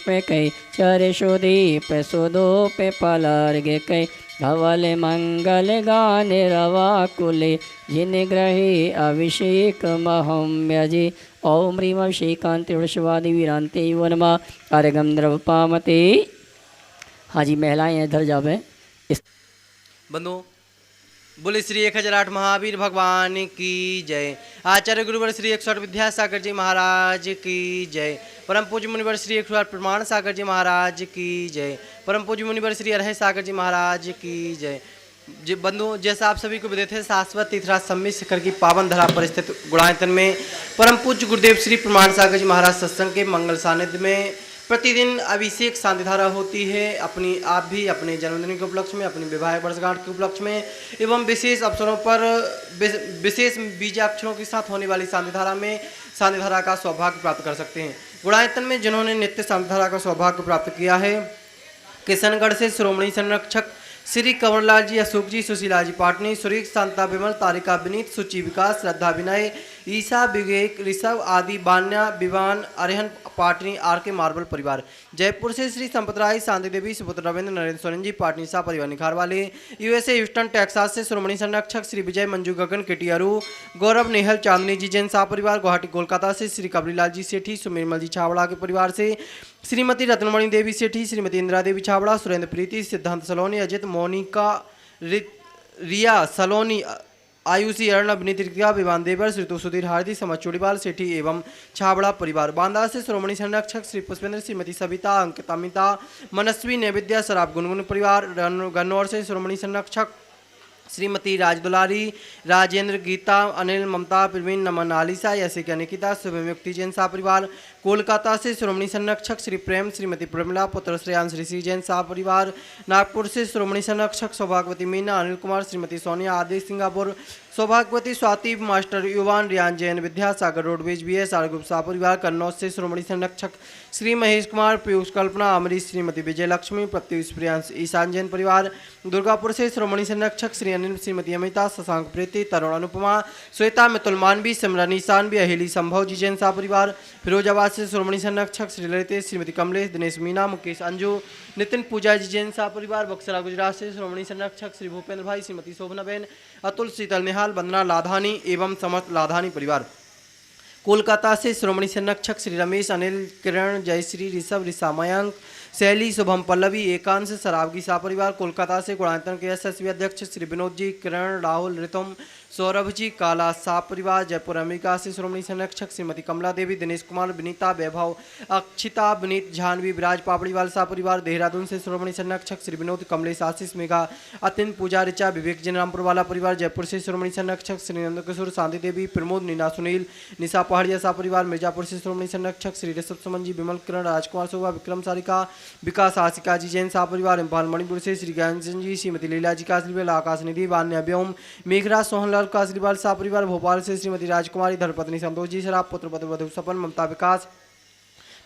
पुष्प कै चरशो दीप सुधूप फलार्घ कै धवल मंगल गान रवाकुले जिन ग्रहे अभिषेक महम्यजे ओम ह्रीम अभिषेकांति वृषवादि वीरांते वनमा कार्यगम द्रव पामते। हाँ जी, महिलाएं इधर जावे। बंधु बोले श्री 1008 महावीर भगवान की जय। आचार्य गुरुवर श्री 108 विद्यासागर जी महाराज की जय। परम पूज्य मुनिवर श्री 108 प्रमाण सागर जी महाराज की जय। परम पूज्य मुनिवर श्री अरह सागर जी महाराज की जय। बंधु, जैसा आप सभी को विदित है, शाश्वत तीर्थराज सम्मित शिखर की पावन धरा पर स्थित गुणायतन में परम पूज्य गुरुदेव श्री प्रमाण सागर जी महाराज सत्संग के मंगल सानिध्य में प्रतिदिन अभिषेक शांतिधारा होती है। आप भी अपने जन्मदिन के उपलक्ष्य में, अपनी विवाह वर्षगांठ के उपलक्ष्य में एवं विशेष अवसरों पर विशेष बीजाक्षरों के साथ होने वाली शांतिधारा में शांतिधारा का सौभाग्य प्राप्त कर सकते हैं। गुणायतन में जिन्होंने नित्य शांतिधारा का सौभाग्य प्राप्त किया है, किशनगढ़ से श्रोमणी संरक्षक श्री कंवरलाल जी, अशोक जी, सुशीला जी पाटनी, सुरेश, शांता, विमल, तारिका, विनीत, सुचि, विकास, श्रद्धा, विनय, ईसा, विवेक, ऋषभ आदि, बान्या, विवान, अरहन पाटनी, आर के मार्बल परिवार। जयपुर से श्री संपत राय, शांति देवी, सुपुत्र रविंद्र, नरेंद्र सोरेन जी पाटनी सा परिवार निखार वाले। यूएसए ह्यूस्टन टेक्सास से श्रोमणी संरक्षक श्री विजय, मंजू, गगन, केटी, अरू, गौरव, नेहल, चांदनी जी जैन सा परिवार। गुवाहाटी कोलकाता से श्री कबरीलाल जी सेठी, सुमिरमल जी छावड़ा के परिवार से श्रीमती रत्नमणि देवी सेठी, श्रीमती इंदिरा देवी छावड़ा, सुरेंद्र प्रीति, सिद्धांत सलोनी, अजित, मोनिका, रिया सलोनी, आयुषी, अर्णव, नितिका, विवान देवर, श्री सुधीर हार्दी, समझ चूड़ीवाल सेठी एवं छाबड़ा परिवार। बांदा से श्रोमणी संरक्षक श्री पुष्पेंद्र, श्रीमती सविता, अंकिता, अमिता, मनस्वी, नैवेद्या, शराब, गुनगुन परिवार। गन्नौर से श्रोमणी संरक्षक श्रीमती राजदुलारी, राजेंद्र, गीता, अनिल, ममता, प्रवीण, नमन, आलिसा, यशिका, निकिता, शुभमुक्ति जैन सा परिवार। कोलकाता से श्रोमणी संरक्षक श्री प्रेम, श्रीमती प्रमिला, पुत्र श्रेयांश, ऋषि जैन सा परिवार। नागपुर से श्रोमणी संरक्षक सौभाग्यवती मीना, अनिल कुमार, श्रीमती सोनिया, आदि, सिंगापुर सौभाग्यवती, Swati, master Yuvan, Riyan Jain, Vidyasagar, roadways, BS R Gupta परिवार। कन्नौज से श्रोमणी संरक्षक श्री महेश कुमार, पीयूष, कल्पना, अमरीश, श्रीमती विजय लक्ष्मी, प्रत्युष, प्रियांश, ईशान जैन परिवार। दुर्गापुर से श्रोमणी संरक्षक श्री अनिल, श्रीमती अमिता, शशांक, प्रीति, तरुण, अनुपमा, श्वेता, मितुल, मानवी, सिमरन, ईशानवी, अहिली, संभव जी जैन सा परिवार। फिरोजाबाद से श्रोमणी संरक्षक श्री ललित, श्रीमती कमलेश, दिनेश, मीना, मुकेश, अंजू, नितिन, पूजा जी जैन सा परिवार। बक्सरा गुजरात से श्रोमणी संरक्षक श्री भूपेंद्र भाई, श्रीमती शोभनाबेन, अतुल, शीतल, निहाल, वंदना, लाधानी एवं समस्त लाधानी परिवार। कोलकाता से श्रोमणी संरक्षक श्री रमेश, अनिल, किरण, जयश्री, ऋषभ, ऋषा, मयंक, शैली, शुभम, पल्लवी, एकांश, सरावगी सा परिवार। कोलकाता से गुणायतन के SSV अध्यक्ष श्री विनोद जी, किरण, राहुल, रितुम, सौरभ जी, काला सा परिवार। जयपुर अमेरिका से श्रोमणी संरक्षक श्रीमती कमला देवी, दिनेश कुमार, विनीता, वैभव, अक्षिता, विनीत, झानवी, विराज, पापड़ीवाल सा परिवार। देहरादून से श्रोमणी संरक्षक श्री विनोद, कमलेश, आशीष, मेघा, अतिन, पूजा, ऋचा, विवेक जैन रामपुर वाला परिवार। जयपुर से श्रोमणी संरक्षक श्री नंद किशोर, शांति देवी, प्रमोद, नीना, सुनील, निशा पहाड़िया सा परिवार। मिर्जापुर से श्रोमणी संरक्षक श्री ऋषभ, सुमन जी, विमल, किरण, राजकुमार, शोभा, विक्रम, सारिका, विकास, आशिका जी जैन सा परिवार। इम्फाल मणिपुर से श्री ज्ञानचंद जी, श्रीमती लीला जी का आशीर्वाद, आकाश निधि, वान्या, व्योम, मेघराज, सोहनलाल का आशीर्वाद सा परिवार। भोपाल से श्रीमती राजकुमारी, धर्मपत्नी संतोष जी सराब, पुत्र पत्र वधु सपन, ममता, विकास,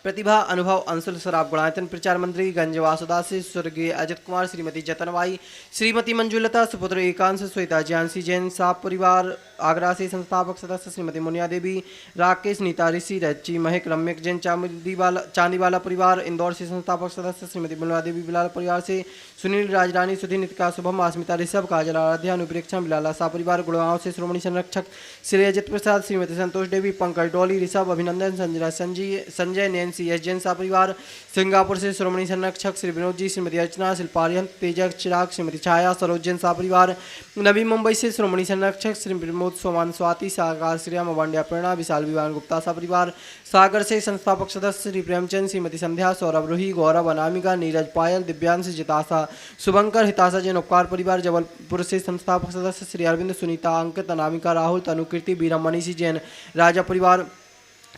प्रतिभा, अनुभव, अंशुल सराब। गुणायतन प्रचार मंत्री गंज वासुदा से स्वर्गीय अजित कुमार, श्रीमती जतनबाई, श्रीमती मंजुलता, सुपुत्र एकांश, श्वेता, जानसी जैन सा परिवार। आगरा से संस्थापक सदस्य श्रीमती मुनिया देवी, राकेश, नीता, ऋषि, रच्ची, महक, रम्यक जैन चांदीवाला परिवार। इंदौर से संस्थापक सदस्य श्रीमती मुनिया देवी, बिलाल परिवार से सुनील, राजरानी, सुधीर, नितिका, शुभम, अस्मिता, ऋषभ, काजल, आराध्या, अनुप्रेक्षण, बिलाला सा परिवार। गुड़गांव से श्रोमणी संरक्षक श्री अजित प्रसाद, श्रीमती संतोष देवी, पंकज, डोली, ऋषभ, अभिनंदन, संजय, नैन्सी, एस जैन सा परिवार। सिंगापुर से श्रोमणी संरक्षक श्री विनोद जी, श्रीमती अर्चना, शिल्पारियन, तेजक, चिराग, श्रीमती छाया, सरोज जैन सा परिवार। नवी मुंबई से श्रोमणी संरक्षक श्री प्रमोद, सोमान, स्वाति, सागर, श्रीराम, वांड्या, प्रेरणा, विशाल, विवान, गुप्ता सा परिवार। सागर से संस्थापक सदस्य श्री प्रेमचंद, श्रीमती संध्या, सौरभ, रूही, गौरव, अनामिका, नीरज, पायल, दिव्यांश, जितासा, शुभंकर, हिताशा जैन उपकार परिवार। जबलपुर से संस्थापक सदस्य श्री अरविंद, सुनीता, अंकित, अनामिका, राहुल, तनुकीर्ति, बीरम, मनीषी जैन, राजा परिवार।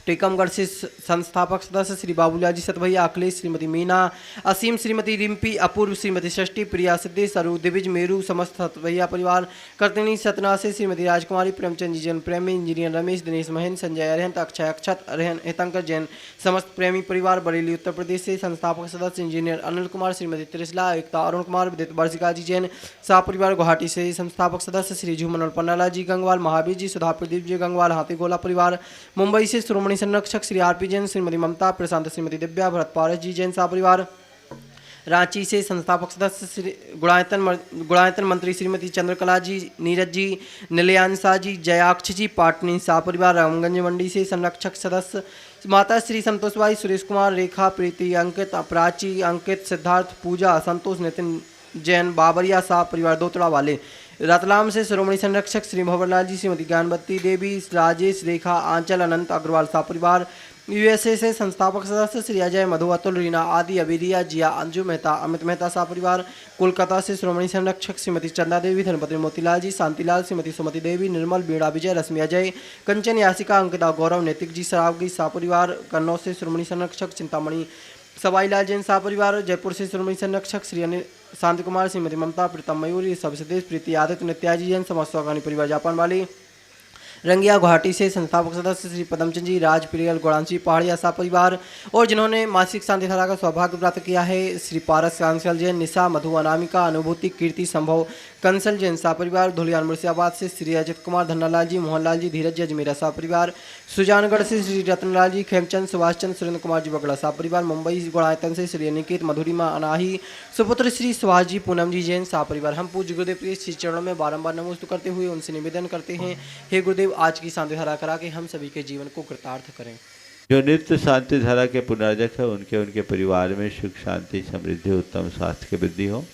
टीकमगढ़ से संस्थापक सदस्य श्री बाबूलाल जी सतभैया, अखिलेश, श्रीमती मीना, असीम, श्रीमती रिम्पी, अपूर्व, श्रीमती षष्ठी, प्रिया, सिद्धि, सरू, दिविज, मेरू, समस्त सतभैया परिवार। कर्तनी सतना से श्रीमती राजकुमारी, प्रेमचंद जी जैन प्रेमी, इंजीनियर रमेश, दिनेश, महेंद्र, संजय, अरहंत, अक्षय, अक्षत, अरहन, हितंकर जैन समस्त प्रेमी परिवार। बरेली उत्तर प्रदेश से संस्थापक सदस्य इंजीनियर अनिल कुमार, श्रीमती त्रिशला, एकता, अरुण कुमार, विदित, वर्षिका जी जैन सा परिवार। गुवाहाटी से संस्थापक सदस्य श्री झूमन और पन्नाला जी गंगवाल, महावीर जी, सुधा, प्रदीप जी गंगवाल, हाथी गोला परिवार। मुंबई से शिरोमणि संरक्षक श्री आर पी जैन, श्रीमती ममता प्रशांत, श्रीमती दिव्या, भरत पारस जी जैन सपरिवार। रांची से संस्थापक सदस्य श्री गुणायतन मंत्री श्रीमती चंद्रकला जी, नीरज जी, निलयांशा जी, जयाक्ष जी पाटनी सपरिवार। रामगंज मंडी से संरक्षक सदस्य माता श्री संतोषबाई, सुरेश कुमार, रेखा, प्रीति, अंकित, प्राची, अंकित, सिद्धार्थ, पूजा, संतोष, नितिन जैन बाबरिया सपरिवार दोतड़ा वाले। रतलाम से शिरोमणि संरक्षक श्री भंवरलाल जी, श्रीमती ज्ञानवती देवी, राजेश, रेखा, आंचल, अनंत अग्रवाल सपरिवार। यूएसए से संस्थापक सदस्य श्री अजय, मधु, अतुल, रीना आदि, अबेरिया, जिया, अंजू मेहता, अमित मेहता सपरिवार। कोलकाता से शिरोमणि संरक्षक श्रीमती चंदा देवी, धनपति मोतीलाल जी, शांतिलाल, श्रीमती सुमति देवी, निर्मल, बीणा विजय, रश्मि अजय, कंचन, यासिका, अंकिता, गौरव, नैतिक जी सरावगी सपरिवार। कन्नौज से शिरोमणि संरक्षक चिंतामणि सवाईलाल जैन सपरिवार। जयपुर से शिरोमणि संरक्षक श्री अनिल शांति कुमार, श्रीमती ममता, प्रीतम मयूरी, सभ्यदेश, प्रीति, आदित्य, नित्याजी जैन, समाज स्वागानी परिवार जापान वाली। रंगिया गुवाहाटी से संस्थापक सदस्य श्री पदमचंद जी, राज, प्रियल, गोड़ांची पहाड़िया सपरिवार। और जिन्होंने मासिक शांति धारा का सौभाग्य प्राप्त किया है श्री पारस कांसल जैन, निशा, मधु, अनामिका, अनुभूति, कीर्ति, संभव, कंसल जैन सपरिवार। धुलियान मुर्शिदाबाद से श्री अजित कुमार, धन्नालाल जी, मोहनलाल जी, धीरज जी अजमेरा सपरिवार। सुजानगढ़ से श्री रतनलाल जी, खेमचंद, सुभाष चंद्र, सुरेंद्र कुमार जी बगड़ा सपरिवार। मुंबई गुणायतन से श्री अनिकेत, मधुरिमा, अनाही, सुपुत्र श्री सुभाष जी, पूनम जी जैन सपरिवार। हम पूज्य गुरुदेव के श्री चरणों में बारंबार नमस्कार करते हुए उनसे निवेदन करते हैं, हे गुरुदेव, आज की शांति धारा करा के हम सभी के जीवन को कृतार्थ करें। जो नित्य शांति धारा के पुनर्जक है उनके परिवार में सुख, शांति, समृद्धि, उत्तम स्वास्थ्य की वृद्धि हो।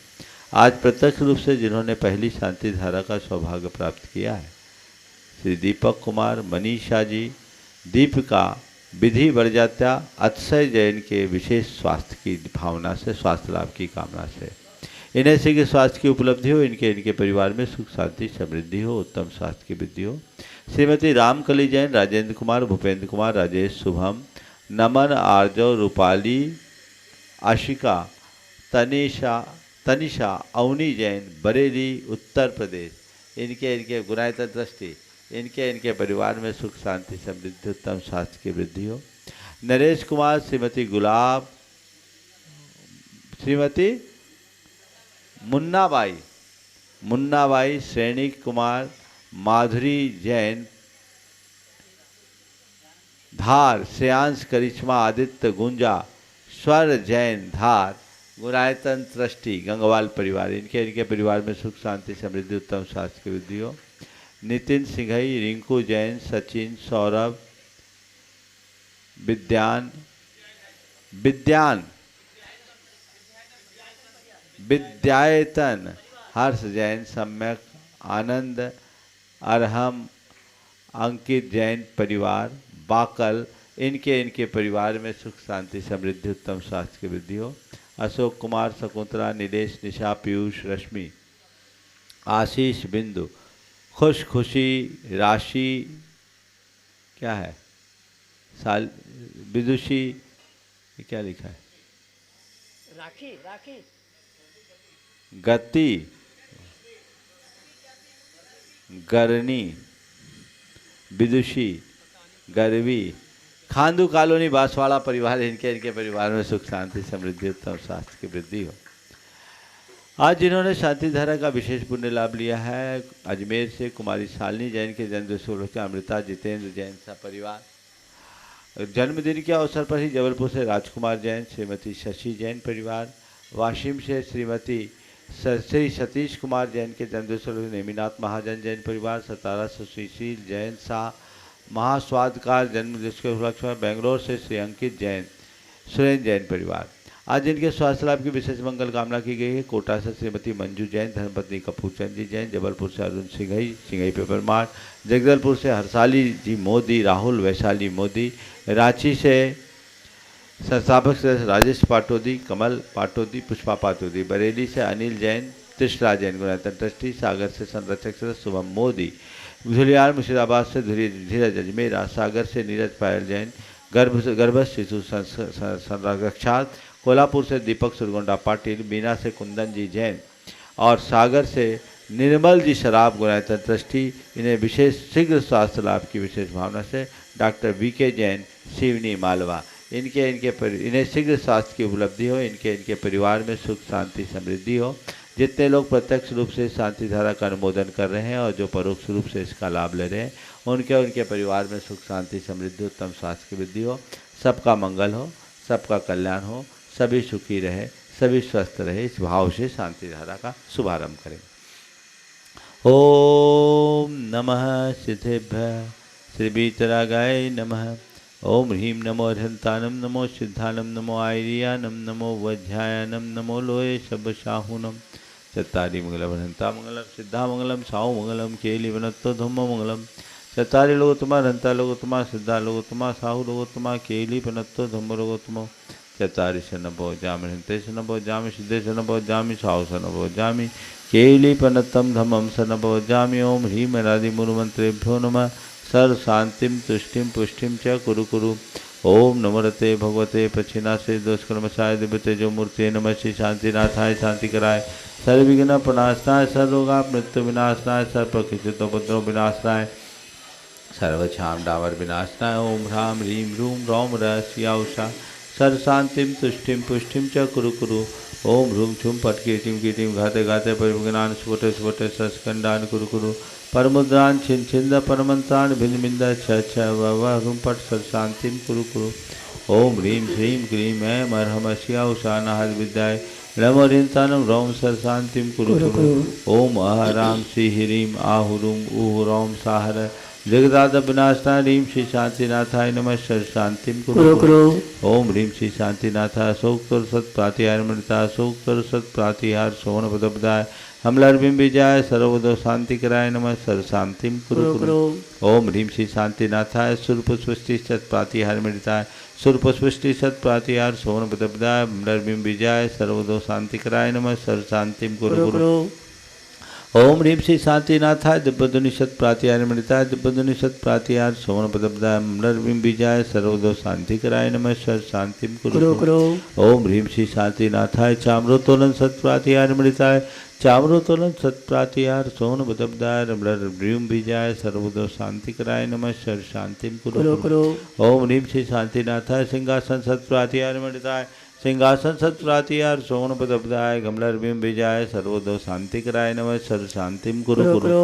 आज प्रत्यक्ष रूप से जिन्होंने पहली शांति धारा का सौभाग्य प्राप्त किया है, श्री दीपक कुमार, मनीषा जी, दीपिका, विधि बरजात्या, अतिशय जैन के विशेष स्वास्थ्य की भावना से, स्वास्थ्य लाभ की कामना से इन्हें शीघ्र स्वास्थ्य की उपलब्धि हो, इनके परिवार में सुख, शांति, समृद्धि हो, उत्तम स्वास्थ्य की वृद्धि हो। श्रीमती रामकली जैन, राजेंद्र कुमार, भूपेंद्र कुमार, राजेश, शुभम, नमन, आर्जव, रूपाली, आशिका, तनिषा, अवनी जैन, बरेली, उत्तर प्रदेश, इनके गुणायतन दृष्टि, इनके परिवार में सुख, शांति, समृद्धि, उत्तम स्वास्थ्य की वृद्धि हो। नरेश कुमार, श्रीमती गुलाब, श्रीमती मुन्नाबाई, सैनिक कुमार, माधुरी जैन, धार, श्रेयांश, करिश्मा, आदित्य, गुंजा, स्वर जैन, धार, गुणायतन ट्रस्टी, गंगवाल परिवार, इनके परिवार में सुख, शांति, समृद्धि, उत्तम स्वास्थ्य की वृद्धि हो। नितिन सिंघई, रिंकू जैन, सचिन, सौरभ, विद्यायतन, हर्ष जैन, सम्यक, आनंद, अरहम, अंकित जैन परिवार, बाकल, इनके परिवार में सुख, शांति, समृद्धि, उत्तम स्वास्थ्य की वृद्धि हो। अशोक कुमार, शकुंतला, नीलेश, निशा, पीयूष, रश्मि, आशीष, बिंदु, खुशी, राशि, क्या है, विदुषी, क्या लिखा है, राखी, गति, गरनी, विदुषी, गरवी, खांदू कॉलोनी, बांसवाड़ा परिवार, इनके परिवार में सुख, शांति, समृद्धि, उत्तम स्वास्थ्य की वृद्धि हो। आज जिन्होंने शांति धारा का विशेष पुण्य लाभ लिया है, अजमेर से कुमारी शालिनी जैन के जन्मदिवस के अमृता जितेंद्र जैन सा परिवार। जन्मदिन के अवसर पर ही जबलपुर से राजकुमार जैन, श्रीमती शशि जैन परिवार। वाशिम से श्री सतीश कुमार जैन के जन्मदिवस नेमीनाथ महाजन जैन परिवार। सतारा से सुशील जैन शाह महास्वादकार जन्मदिवस के उपलक्ष्य में। बेंगलोर से श्री अंकित जैन, सुरेंद्र जैन परिवार। आज इनके स्वास्थ्य लाभ की विशेष मंगल कामना की गई है। कोटा से श्रीमती मंजू जैन, धर्मपत्नी कपूरचंद जी जैन। जबलपुर से अर्जुन सिंघई पे परमार। जगदलपुर से हरसाली जी मोदी, राहुल वैशाली मोदी। रांची से संस्थापक सदस्य राजेश पाटोदी, कमल पाटोदी, पुष्पा पाटोदी। बरेली से अनिल जैन, त्रिशला जैन गुणायतन ट्रस्टी। सागर से संरक्षक सदस्य शुभम मोदी। धुलियार मुर्शिदाबाद से धीरज अजमेरा। सागर से नीरज पायल जैन, गर्भस्थ शिशु संरक्षार्थ। कोल्हापुर से दीपक सुरगोंडा पाटिल। बीना से कुंदन जी जैन और सागर से निर्मल जी शराब गुणायतन ट्रस्टी। इन्हें विशेष शीघ्र स्वास्थ्य लाभ की विशेष भावना से डॉक्टर वीके जैन, शिवनी मालवा। इन्हें शीघ्र स्वास्थ्य की उपलब्धि हो। इनके परिवार में सुख शांति समृद्धि हो। जितने लोग प्रत्यक्ष रूप से शांति धारा का अनुमोदन कर रहे हैं और जो परोक्ष रूप से इसका लाभ ले रहे हैं, उनके परिवार में सुख शांति समृद्धि उत्तम स्वास्थ्य की वृद्धि हो, सबका मंगल हो, सबका कल्याण हो, सभी सुखी रहे, सभी स्वस्थ रहे, इस भाव से शांति धारा का शुभारंभ करें। ओम नमः सिद्धेभ्य श्री वीतरागाय नमः। ओम ह्रीं नमो अर्हन्तानं नमो सिद्धानं नमो आयर्यानं नमो वज्रायनं नमो लोये शब्दशाहुनं। चत्तारि मंगलम मंगलम सिद्धा मंगलम साहु मंगलम केली वनत्तो धम्म मंगलम। चत्तारि लोकोत्तमा हन्ता लोकोत्तमा सिद्धा लोकोत्तमा साहु लोकोत्तमा केली वनत्तो धम्म लोकोत्तमो। चत्तारि शनभो जामि हन्ते शनभो जामि सिद्धे शनभो जामि साहु शनभो जामि केली पनत्तम धम्मम शनभो जामि। ओम ह्रीं अनादि मूलमंत्रेभ्यो नमः। सर्व शांतिम तुष्टिम पुष्टिम च कुरु कुरु। ओम नमोरते भगवते पक्षिनाशे दोषकर्मशाय दिव्य तेजो मूर्ति नमः। श्री शांतिनाथाय शांति कराय सर्वविघ्न प्रणाशनाय सर्वरोगा मृत्यु विनाशनाय सर्वप्रकृतिदोपद्रव विनाशनाय सर्वक्षाम डावर विनाशनाय। ओम ह्रां ह्रीं ह्रूं रौम रहस्या उषा सर्व शांतिम तुष्टिम पुष्टिम च कुरु कुरु। ओम ह्रूं छुम पट कीटिम घाते घाते परिविघ्नान् स्फुटे स्फुटे सस्कंडान् कुरु कुरु। परमुद्रान छिन छिंद परमंत्रान भिन्न बिंद छ वह ह्रूं पट सर्व शांतिम कुरु कुरु। ओम ह्रीं श्रीं क्रीं ऐं अर्हमस्या उषानाहद विद्याय नमो ह्रीं रौम सर्व शांतिम कुरु कुरु। ओम अहरां श्री ह्रीं आहुरुं ऊह रौम साहर जगदाद विनाशनाय ह्रीं श्री शांतिनाथाय नमः। सर्व शांतिम कुरु कुरु। ओम ह्रीं श्री शांतिनाथाय शोकतर सत प्रातिहारमृता शोकतर सत प्रातिहार सोन पदपदाय हमलर्भिं विजय सर्वदो शांति कराय नमः। सर्व शांतिम कुरु कुरु। ओम ह्रीं श्री शांतिनाथाय सुरपुष्टि सत प्रातिहारमृताय सुरपुष्टि सत प्रातिहार सोन पदपदाय हमलर्भिं विजय सर्वदो शांति कराय नमः। सर्व शांतिम कुरु कुरु। ओम ह्रीं श्री शांतिनाथाय दिव्यध्वनिषत् प्रातिहारमृताय दिव्यध्वनिषत् प्रातिहार सोमन पदपदाय हमलर्भिं विजय सर्वदो शांति कराय नमः। सर्व शांतिम कुरु कुरु। ओम ह्रीं श्री शांतिनाथाय चाम्रोत्तोलन सत् प्रातिहारमृताय चाम्रोत्तोलन सत् प्रातिहार सोमन पदपदाय हमलर्भिं विजय सर्वदो शांति कराय नमः। सर्व शांतिम कुरु कुरु। ओम ह्रीं श्री शांतिनाथाय सिंहासन सत् प्रातिहारमृताय सिंहासन सत प्रातिहार सोन पदपदाय गमलर्भिं विजय सर्वदो शांति कराय नमः। सर्व शांतिम कुरु कुरु।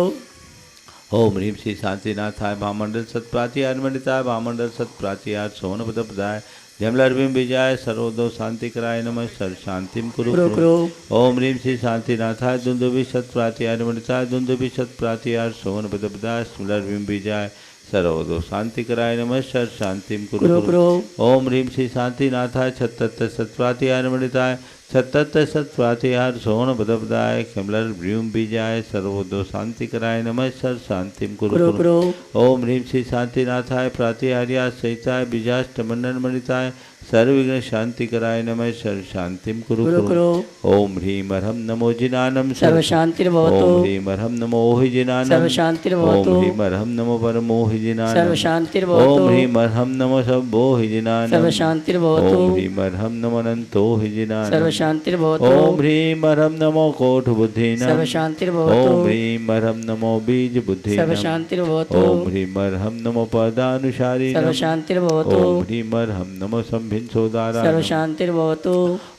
ओम ह्रीं श्री शांतिनाथाय भामंडल सत प्रातिहारमृताय भामंडल सत प्रातिहार सोन पदपदाय गमलर्भिं विजय सर्वदो शांति कराय नमः। सर्व शांतिम कुरु कुरु। ओम ह्रीं श्री शांतिनाथाय दुंदुभि सत प्रातिहारमृताय दुंदुभि सत प्रातिहार सोन पदपदाय गमलर्भिं विजय सर्वदो शांति कराय नमः। सर्व शांतिम कुरु कुरु। ओम ह्रीं श्री शांतिनाथाय छत्तत् सत प्रातिहारमृताय छत्तत् सत प्रातिहार सोन पदपदाय कमलर्भिं विजय सर्वदो शांति कराय नमः। सर्व शांतिम कुरु कुरु। ओम ह्रीं श्री शांतिनाथाय प्रातिहार्या सहिताय बीजाष्टमंडलमणिताय सर्वविघ्न शांति कराय नमः। सर्व शांतिम कुरु कुरु। ओम ह्रीं अर्हं नमो जिनानं सर्व शांतिर्भवतु। ओम ह्रीं अर्हं नमो ओहि जिनानं सर्व शांतिर्भवतु। ओम ह्रीं अर्हं नमो परमोहि जिनानं सर्व शांतिर्भवतु। ओम ह्रीं अर्हं नमो शम्भोहि जिनानं सर्व शांतिर्भवतु। ओम ह्रीं अर्हं नमो अनन्तोहि जिनानं सर्व शांतिर्भवतु। ओम ह्रीं अर्हं नमो कोटबुद्धीनां सर्व शांतिर्भवतु। ओम ह्रीं अर्हं नमो बीजबुद्धीनां सर्व शांतिर्भवतु। ओम ह्रीं अर्हं नमो पदानुसारिणां सर्व शांतिर्भवतु। ओम ह्रीं अर्हं नमो संभिन्सोदाराणां सर्व शांतिर्भवतु।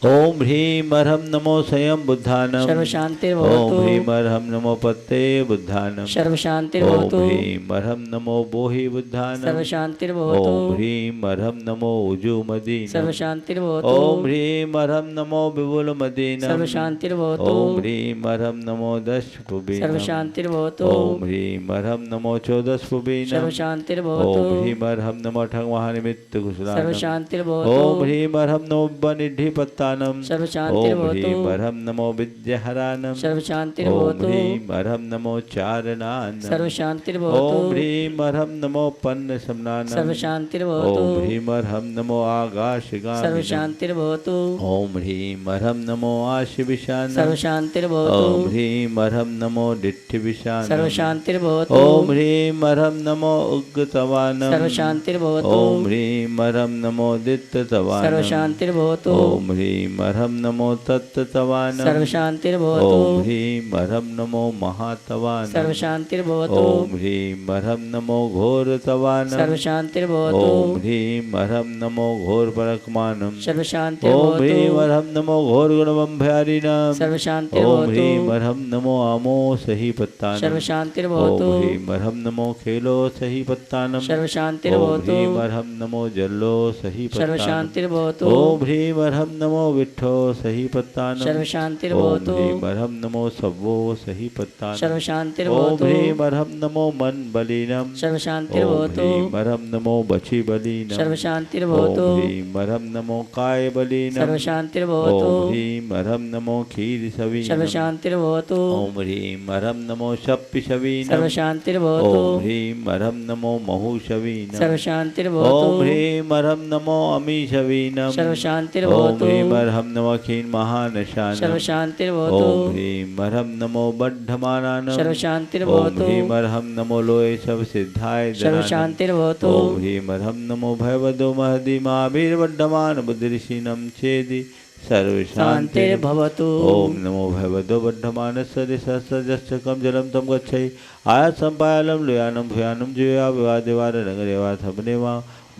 ओम ह्रीं अर्हं नमो स्वयं बुद्धानां सर्व शांतिर्भवतु। ओम ह्रीं अर्हं नमो पत्ते बुद्धानां सर्व शांतिर्भवतु। ओम ह्रीं अर्हं नमो बोहि बुद्धानां सर्व शांतिर्भवतु। ओम ह्रीं अर्हं नमो उजुमदीनां सर्व शांतिर्भवतु। ओम ह्रीं अर्हं नमो विपुलमदीनां सर्व शांतिर्भवतु। ओम ह्रीं अर्हं नमो दशपुबीनां सर्व शांतिर्भवतु। ओम ह्रीं अर्हं नमो चौदशपुबीनां सर्व शांतिर्भवतु। ओम ह्रीं अर्हं नमो ठगमहानिमित्त सर्व कुशलानां शांतिर्भवतु। ओम ह्रीं अर्हं नमो बनिधिपत्तानां सर्व ओम शांतिर्भवतु। ह्रीं अर्हं नमो विद्याहरानां सर्व ओम शांतिर्भवतु। ह्रीं अर्हं नमो चारणानां सर्व शांतिर्भवतु। ओम ह्रीं अर्हं नमो पन्नसमनानां सर्व शांतिर्भवतु। ओम ह्रीं अर्हं नमो आकाशगामिनां सर्व शांतिर्भवतु। ओम ह्रीं अर्हं नमो आशिविशानां सर्व शांतिर्भवतु। ओम ह्रीं अर्हं नमो दिट्ठिविशानां सर्व शांतिर्भवतु। ओम ह्रीं अर्हं नमो उग्गतवानां सर्व शांतिर्भवतु। ओम ह्रीं अर्हं नमो दित्त तत्तवानम सर्वशांतिर्भवतु ओम ह्रीं अर्हं नमो तत्तवानम सर्वशांतिर्भवतु ओम ह्रीं अर्हं नमो महातवानम सर्वशांतिर्भवतु ओम ह्रीं अर्हं नमो घोरतवानम सर्वशांतिर्भवतु ओम ह्रीं अर्हं नमो घोरपरकमानम ओम सर्वशांतिर्भवतु ह्रीं अर्हं नमो घोरगुणवंभयारिणम ओम सर्वशांतिर्भवतु ह्रीं अर्हं नमो आमो सही पत्तानम सर्वशांतिर्भवतु ओम ह्रीं अर्हं नमो खेलो सही पत्तानम ओम सर्वशांतिर्भवतु ह्रीं अर्हं नमो जल्लो सही पत्तानम सर्वशांतिर्भवतु ओम ह्रीं अर्हं नमो विट्ठो सही पत्तानम ओम सर्वशांतिर्भवतु ह्रीं अर्हं नमो सव्वो सही पत्तानम ओम सर्वशांतिर्भवतु ह्रीं अर्हं नमो मन बलिनम ओम सर्वशांतिर्भवतु ह्रीं अर्हं नमो बची बलिनम सर्वशांतिर्भवतु ओम ह्रीं अर्हं नमो काय बलिनम सर्वशांतिर्भवतु ओम ह्रीं अर्हं नमो क्षीर सवीनम सर्वशांतिर्भवतु ओम ह्रीं अर्हं नमो शप्पि शवीनम सर्वशांतिर्भवतु ओम ह्रीं अर्हं नमो महु शवीनम सर्वशांतिर्भवतु ओम ह्रीं अर्हं नमो अमी शवीनम ओम सर्वशांतिर्भवतु ह्रीं अर्हं नमो क्षीण महानशानम सर्वशांतिर्भवतु ओम ह्रीं अर्हं नमो बद्धमानानम ओम सर्वशांतिर्भवतु ह्रीं अर्हं नमो लोये सब सिद्धाय दनानम सर्वशांतिर्भवतु ओम ह्रीं अर्हं नमो भयवदो महदि महावीरवड्ढमान बुद्धिर्षिणं छेदि सर्वशांतिर्भवतु शांतिर्भवतु ओम नमो भगवतो बद्धमानस्य सहस्रजश्चकं जलं तं गच्छै आयात संपायालं लुयानं भुयानं जुया विवादेवार नगरेवा थपनेवा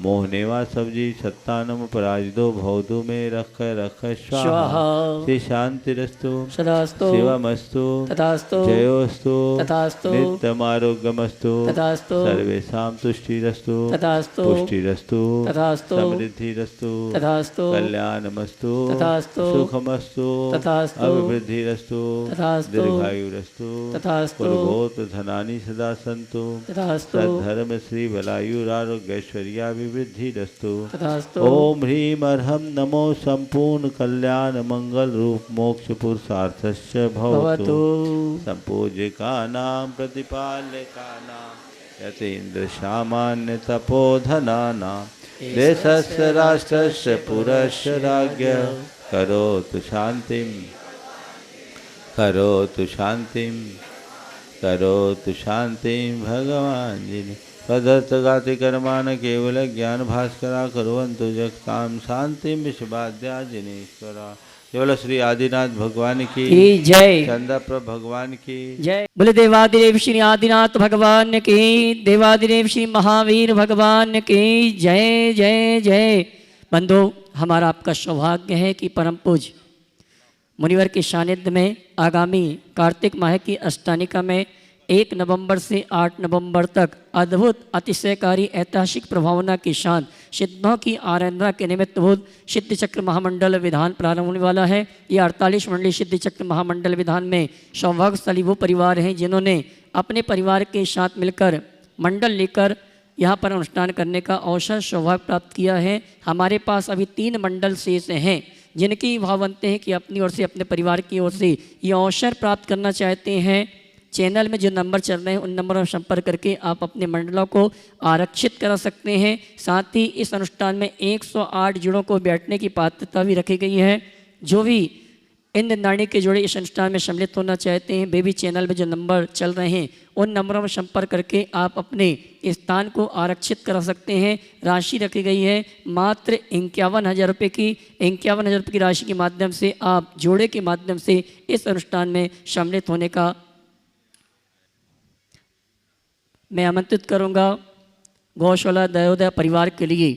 मोहनेवा सब्जी सत्तानम पराजितो भवतु में रख स्वाहा स्वाहा श्री शांतिरस्तु सदास्तु शिवमस्तु तथास्तु जयोस्तु तथास्तु नित्यमारोग्यमस्तु तथास्तु सर्वेषां तुष्टिरस्तु तथास्तु पुष्टिरस्तु तथास्तु समृद्धिरस्तु तथास्तु कल्याणमस्तु तथास्तु सुखमस्तु तथास्तु अभिवृद्धिरस्तु तथास्तु दीर्घायुरस्तु तथास्तु कुलगोत्र धनानि सदा सन्तु तथास्तु सद्धर्म श्री बलायुरारोग्यैश्वर्याभिवृद्धिरस्तु तथास्तु ओम ह्रीं अर्हं नमो संपूर्ण कल्याण मंगल रूप मोक्ष पुरुषार्थस्य भवतु भवतु संपूज्यकानां प्रतिपालकानां यतीन्द्र सामान्य तपोधनानां देशस्य राष्ट्रस्य पुरस्य राज्ञ करोतु शान्तिं करोतु शान्तिं करोतु शान्तिं भगवान् जिनि पदर्थ गाति कर्मान केवल ज्ञान भास्करा कुर्वन्तु जगतां शांति विश्वाद्या जिनेश्वरा। केवल श्री आदिनाथ भगवान की जय चंद्रप्रभ भगवान की जय। बोले देवादिदेव श्री आदिनाथ भगवान की, देवादिदेव श्री महावीर भगवान की जय जय जय। बंधु, हमारा आपका सौभाग्य है कि परम पूज्य मुनिवर के सानिध्य में आगामी कार्तिक माह की अष्टानिका में 1 नवंबर से 8 नवंबर तक अद्भुत अतिशयकारी ऐतिहासिक प्रभावना के साथ सिद्धों की आराधना के निमित्त सिद्ध चक्र महामंडल विधान प्रारंभ होने वाला है। ये 48 मंडलीय सिद्ध चक्र महामंडल विधान में सौभाग्यशाली वो परिवार हैं जिन्होंने अपने परिवार के साथ मिलकर मंडल लेकर यहाँ पर अनुष्ठान करने का अवसर सौभाग्य प्राप्त किया है। हमारे पास अभी 3 मंडल शेष हैं जिनकी भाव बनते हैं कि अपनी ओर से अपने परिवार की ओर से ये अवसर प्राप्त करना चाहते हैं। चैनल में जो नंबर चल रहे हैं उन नंबरों में संपर्क करके आप अपने मंडलों को आरक्षित करा सकते हैं। साथ ही इस अनुष्ठान में 108 जोड़ों को बैठने की पात्रता भी रखी गई है। जो भी इन नाणी के जोड़े इस अनुष्ठान में सम्मिलित होना चाहते हैं, वे भी चैनल में जो नंबर चल रहे हैं उन नंबरों में संपर्क करके आप अपने स्थान को आरक्षित करा सकते हैं। राशि रखी गई है मात्र 51,000 रुपये की। 51,000 रुपये की राशि के माध्यम से आप जोड़े के माध्यम से इस अनुष्ठान में सम्मिलित होने का मैं आमंत्रित करूंगा। गौशाला दयोदय परिवार के लिए,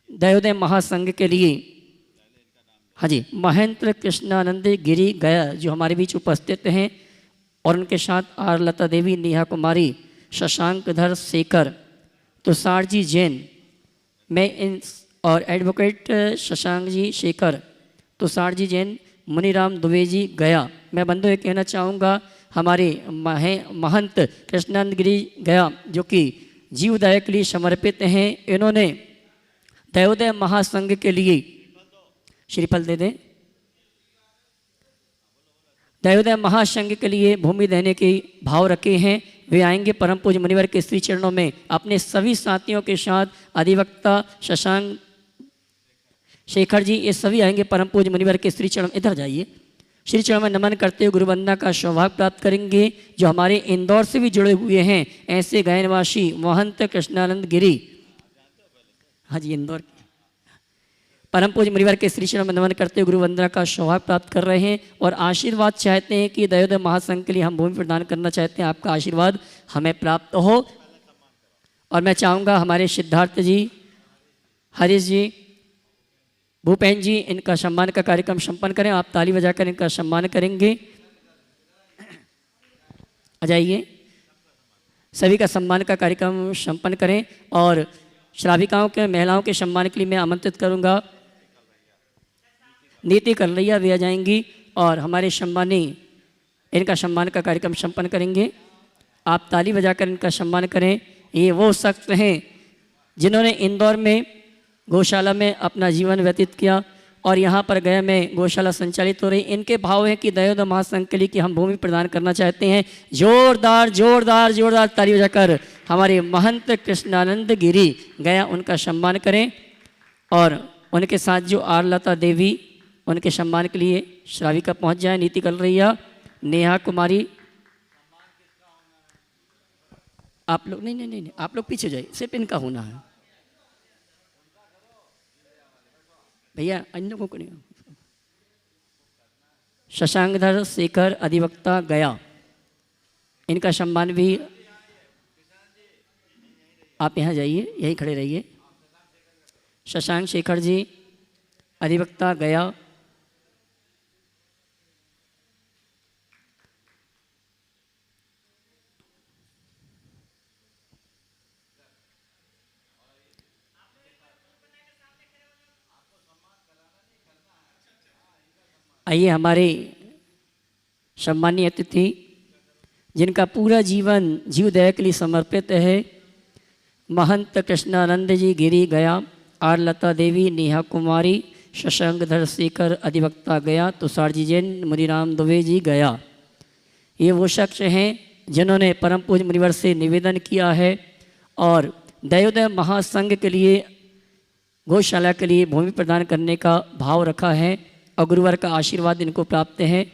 दयोदय महासंघ के लिए, हाँ जी, महेंद्र कृष्णानंद गिरी गया जो हमारे बीच उपस्थित हैं, और उनके साथ आर लता देवी, नेहा कुमारी, शशांक धर शेखर, तुषार जी जैन, मैं इन और एडवोकेट शशांक जी शेखर, तुषार जी जैन, मुनीराम दुबे जी गया। मैं बंधु ये कहना चाहूँगा हमारे महंत कृष्णानंद गिरी गया जो कि जीवदाय के लिए समर्पित हैं, इन्होंने दयोदय महासंघ के लिए श्रीफल दे दें, दयोदय महासंघ के लिए भूमि देने के भाव रखे हैं। वे आएंगे परम पूज्य मुनिवर के श्री चरणों में अपने सभी साथियों के साथ। अधिवक्ता शशांक शेखर जी, ये सभी आएंगे परम पूज्य मुनिवर के श्री चरण। इधर जाइए, श्री चरण में नमन करते हुए गुरुवंदना का सौभाग्य प्राप्त करेंगे। जो हमारे इंदौर से भी जुड़े हुए हैं ऐसे गया निवासी महंत कृष्णानंद गिरी, हाँ जी, इंदौर। परम पूज्य मुनिवर के श्री चरण वंदन करते हुए गुरु वंदना का सौभाग्य प्राप्त कर रहे हैं और आशीर्वाद चाहते हैं कि दयोदय महासंघ के लिए हम भूमि प्रदान करना चाहते हैं। आपका आशीर्वाद हमें प्राप्त हो। और मैं चाहूँगा हमारे सिद्धार्थ जी, हरीश जी, भूपेन जी, इनका सम्मान का कार्यक्रम संपन्न करें। आप ताली बजाकर इनका सम्मान करेंगे। आ जाइए, सभी का सम्मान का कार्यक्रम संपन्न करें। और श्राविकाओं के, महिलाओं के सम्मान के लिए मैं आमंत्रित करूंगा। नीति कलरैया भी आ जाएंगी और हमारे सम्मानी इनका सम्मान का कार्यक्रम संपन्न करेंगे। आप ताली बजाकर इनका सम्मान करें। ये वो शख्स हैं जिन्होंने इंदौर में गौशाला में अपना जीवन व्यतीत किया और यहाँ पर गया में गौशाला संचालित हो रही। इनके भाव है कि दयोदय महासंघ के लिए कि हम भूमि प्रदान करना चाहते हैं। जोरदार जोरदार जोरदार ताली बजाकर हमारे महंत कृष्णानंद गिरी गया उनका सम्मान करें। और उनके साथ जो आरलता देवी, उनके सम्मान के लिए श्राविका पहुँच जाए। नीति कलरैया, नेहा कुमारी, आप लोग नहीं नहीं नहीं, आप लोग पीछे जाइए, सिर्फ इनका होना है भैया, अन्य लोगों को नहीं। शशांकधर शेखर अधिवक्ता गया, इनका सम्मान भी। आप यहाँ जाइए, यहीं खड़े रहिए। शशांक शेखर जी अधिवक्ता गया। आइए, हमारे सम्मानीय अतिथि जिनका पूरा जीवन जीव दया के लिए समर्पित है, महंत कृष्णानंद जी गिरी गया, आरलता देवी, नेहा कुमारी, शशांकधर शेखर अधिवक्ता गया, तुषार जी जैन, मुनिराम दुबे जी गया। ये वो शख्स हैं जिन्होंने परम पूज्य मुनिवर से निवेदन किया है और दयोदय महासंघ के लिए, गौशाला के लिए भूमि प्रदान करने का भाव रखा है और गुरुवर का आशीर्वाद इनको प्राप्त है।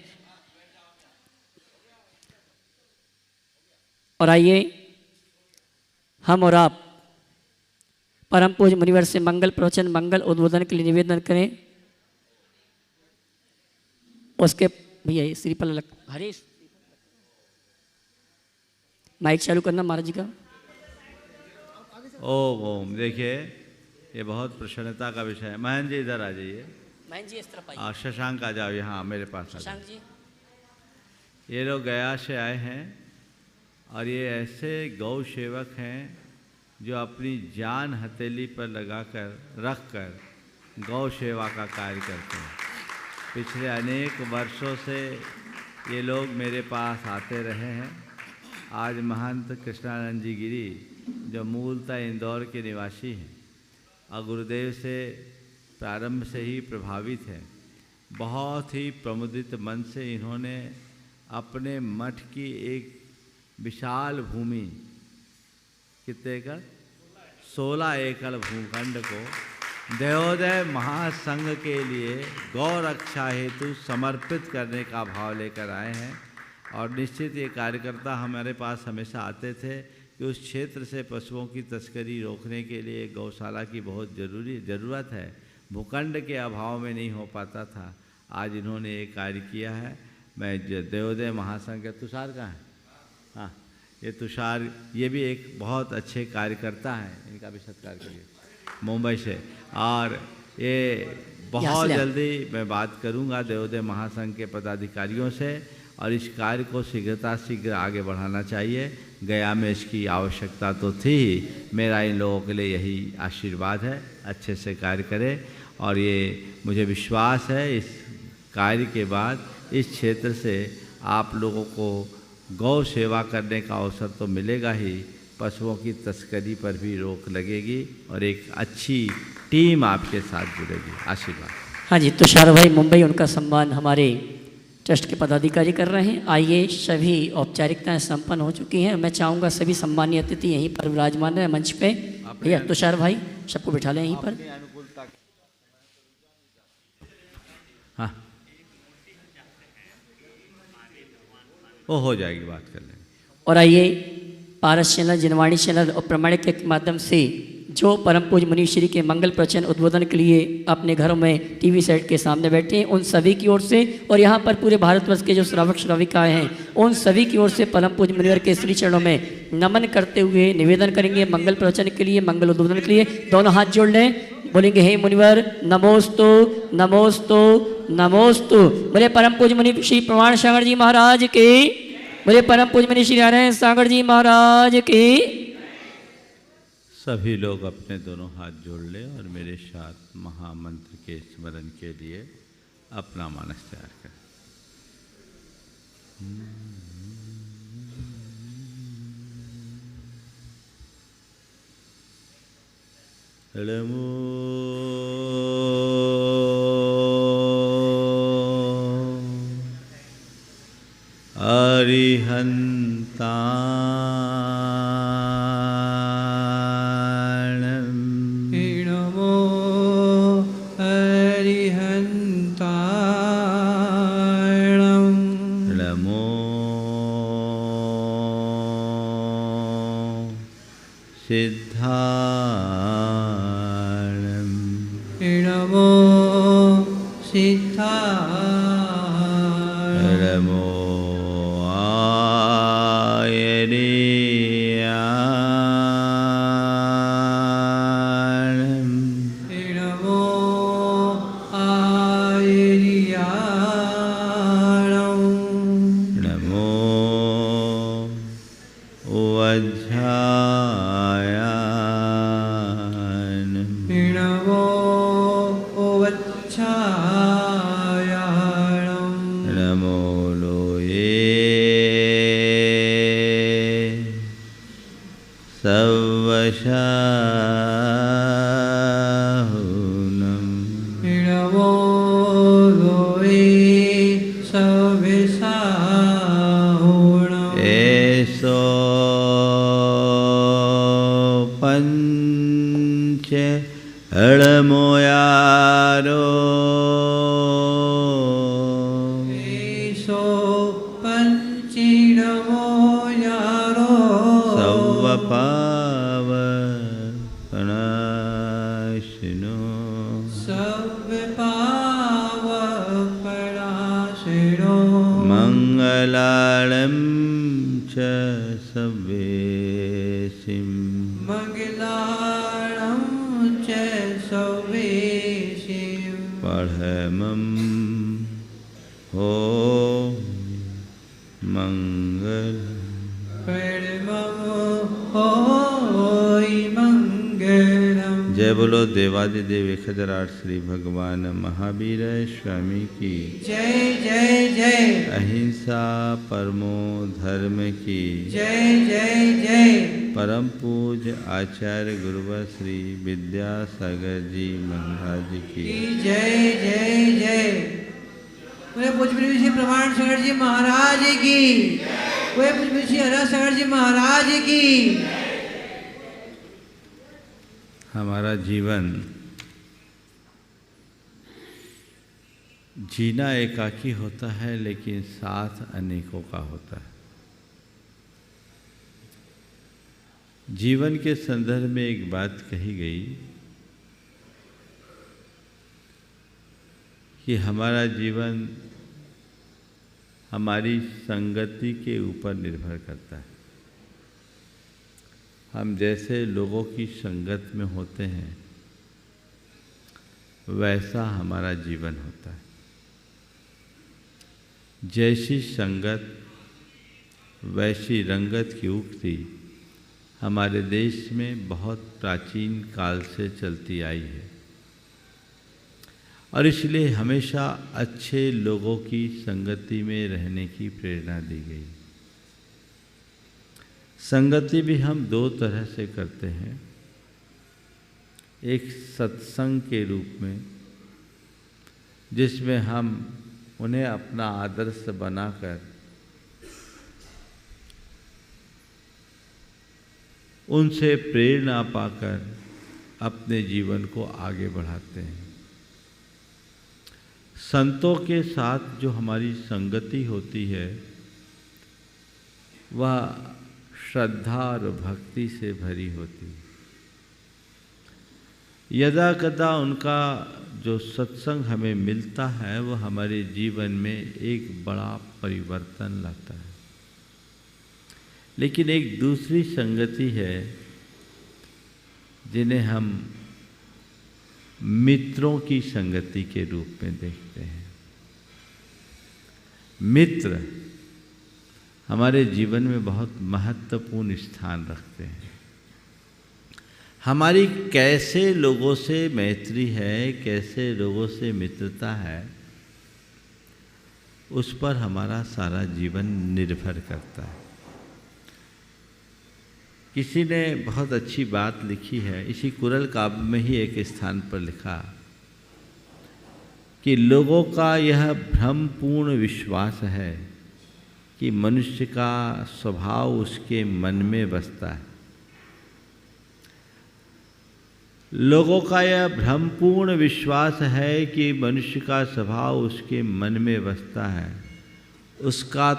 और आइए हम और आप परम पूज्य मुनिवर से मंगल प्रवचन, मंगल उद्बोधन के लिए निवेदन करें। उसके भैया श्रीफल हरीश, माइक चालू करना महाराज जी का। ओम ओम। देखिए, ये बहुत प्रसन्नता का विषय है। महन जी इधर आ जाइए। महन जी इस तरफ आइए। शशांक आ जाओ यहाँ मेरे पास। शशांक जी, ये लोग गया से आए हैं और ये ऐसे गौ सेवक हैं जो अपनी जान हथेली पर लगाकर रख कर गौ सेवा का कार्य करते हैं। पिछले अनेक वर्षों से ये लोग मेरे पास आते रहे हैं। आज महंत कृष्णानंद जी गिरी जो मूलतः इंदौर के निवासी हैं और गुरुदेव से प्रारंभ से ही प्रभावित हैं, बहुत ही प्रमुदित मन से इन्होंने अपने मठ की एक विशाल भूमि, कितने एकड़, 16 एकड़ भूखंड को दयोदय महासंघ के लिए गौ रक्षा हेतु समर्पित करने का भाव लेकर आए हैं। और निश्चित ये कार्यकर्ता हमारे पास हमेशा आते थे कि उस क्षेत्र से पशुओं की तस्करी रोकने के लिए गौशाला की बहुत ज़रूरत है। भूखंड के अभाव में नहीं हो पाता था। आज इन्होंने ये कार्य किया है। मैं दयोदय महासंघ के तुषार का है, हाँ, ये तुषार, ये भी एक बहुत अच्छे कार्यकर्ता हैं। इनका भी सत्कार करिए, मुंबई से। और ये बहुत जल्दी मैं बात करूंगा दयोदय महासंघ के पदाधिकारियों से और इस कार्य को शीघ्र आगे बढ़ाना चाहिए। गया में इसकी आवश्यकता तो थी ही। मेरा इन लोगों के लिए यही आशीर्वाद है, अच्छे से कार्य करें। और ये मुझे विश्वास है इस कार्य के बाद इस क्षेत्र से आप लोगों को गौ सेवा करने का अवसर तो मिलेगा ही, पशुओं की तस्करी पर भी रोक लगेगी और एक अच्छी टीम आपके साथ जुड़ेगी। आशीर्वाद। हाँ जी, तुषार भाई मुंबई, उनका सम्मान हमारे ट्रस्ट के पदाधिकारी कर रहे हैं। आइए, सभी औपचारिकताएं संपन्न हो चुकी हैं। मैं चाहूँगा सभी सम्मानीय अतिथि यहीं पर विराजमान है मंच पे। भैया तुषार भाई सबको बिठा लें यहीं पर। हाँ, वो हो जाएगी, बात कर लेंगे। और आइए, पारस चैनल, जिनवाणी चैनल और प्रमाणिक के माध्यम से जो परम पूज्य मुनीश श्री के मंगल प्रवचन उद्बोधन के लिए अपने घरों में टीवी सेट के सामने बैठे हैं, उन सभी की ओर से और यहाँ पर पूरे भारतवर्ष के जो श्रावक श्राविकाएँ हैं उन सभी की ओर से परम पूज्य मुनिवर के श्री चरणों में नमन करते हुए निवेदन करेंगे मंगल प्रवचन के लिए, मंगल उद्बोधन के लिए। दोनों हाथ जोड़ लें, बोलेंगे हे मुनिवर नमोस्तु नमोस्तु नमोस्तु। बोले परम पूज्य मुनि श्री प्रमाण सागर जी महाराज के, बोले परम पूज्य मुनि श्री नारायण सागर जी महाराज के। सभी लोग अपने दोनों हाथ जोड़ लें और मेरे साथ महामंत्र के स्मरण के लिए अपना मानस तैयार करें। नमो अरिहंता सिद्धाणं नमो सिद्धाणं नमो आयनीयाणं नमो आयनीयाणं नमो वज्रायाणं नमो वच्छायाणं नमो लोये सवशाहुनं नमो लोये सविसाहुणम् एषो पंच अळमोयारो एषो पञ्चिणमो यारो सवपावपनाशिनो सव्यपावपराशिणो मङ्गलाळं च सवेशिं मङ्गलाणं च सवेशिं पढमं हो मंगल परमं होय मङ्गलम्। जय बोलो देवादिदेव 1008 श्री भगवान महावीर स्वामी की जय जय जय अहिंसा परमो धर्म की जय जय जय परम पूज्य आचार्य गुरुवर श्री विद्यासागर जी महाराज की जय जय जय। पूरे पूज्य श्री प्रमाण सागर जी महाराज की, पूरे पूज्य श्री हरा सागर जी महाराज की। हमारा जीवन जीना एकाकी होता है लेकिन साथ अनेकों का होता है। जीवन के संदर्भ में एक बात कही गई कि हमारा जीवन हमारी संगति के ऊपर निर्भर करता है। हम जैसे लोगों की संगत में होते हैं वैसा हमारा जीवन होता है। जैसी संगत वैसी रंगत की उक्ति हमारे देश में बहुत प्राचीन काल से चलती आई है और इसलिए हमेशा अच्छे लोगों की संगति में रहने की प्रेरणा दी गई। संगति भी हम दो तरह से करते हैं, एक सत्संग के रूप में जिसमें हम उन्हें अपना आदर्श बनाकर उनसे प्रेरणा पाकर अपने जीवन को आगे बढ़ाते हैं। संतों के साथ जो हमारी संगति होती है वह श्रद्धा और भक्ति से भरी होती है। यदा कदा उनका जो सत्संग हमें मिलता है वो हमारे जीवन में एक बड़ा परिवर्तन लाता है। लेकिन एक दूसरी संगति है जिन्हें हम मित्रों की संगति के रूप में देखते हैं। मित्र हमारे जीवन में बहुत महत्वपूर्ण स्थान रखते हैं। हमारी कैसे लोगों से मैत्री है, कैसे लोगों से मित्रता है, उस पर हमारा सारा जीवन निर्भर करता है। किसी ने बहुत अच्छी बात लिखी है, इसी कुरल काव्य में ही एक स्थान पर लिखा कि लोगों का यह भ्रमपूर्ण विश्वास है कि मनुष्य का स्वभाव उसके मन में बसता है। लोगों का यह भ्रमपूर्ण विश्वास है कि मनुष्य का स्वभाव उसके मन में बसता है, उसका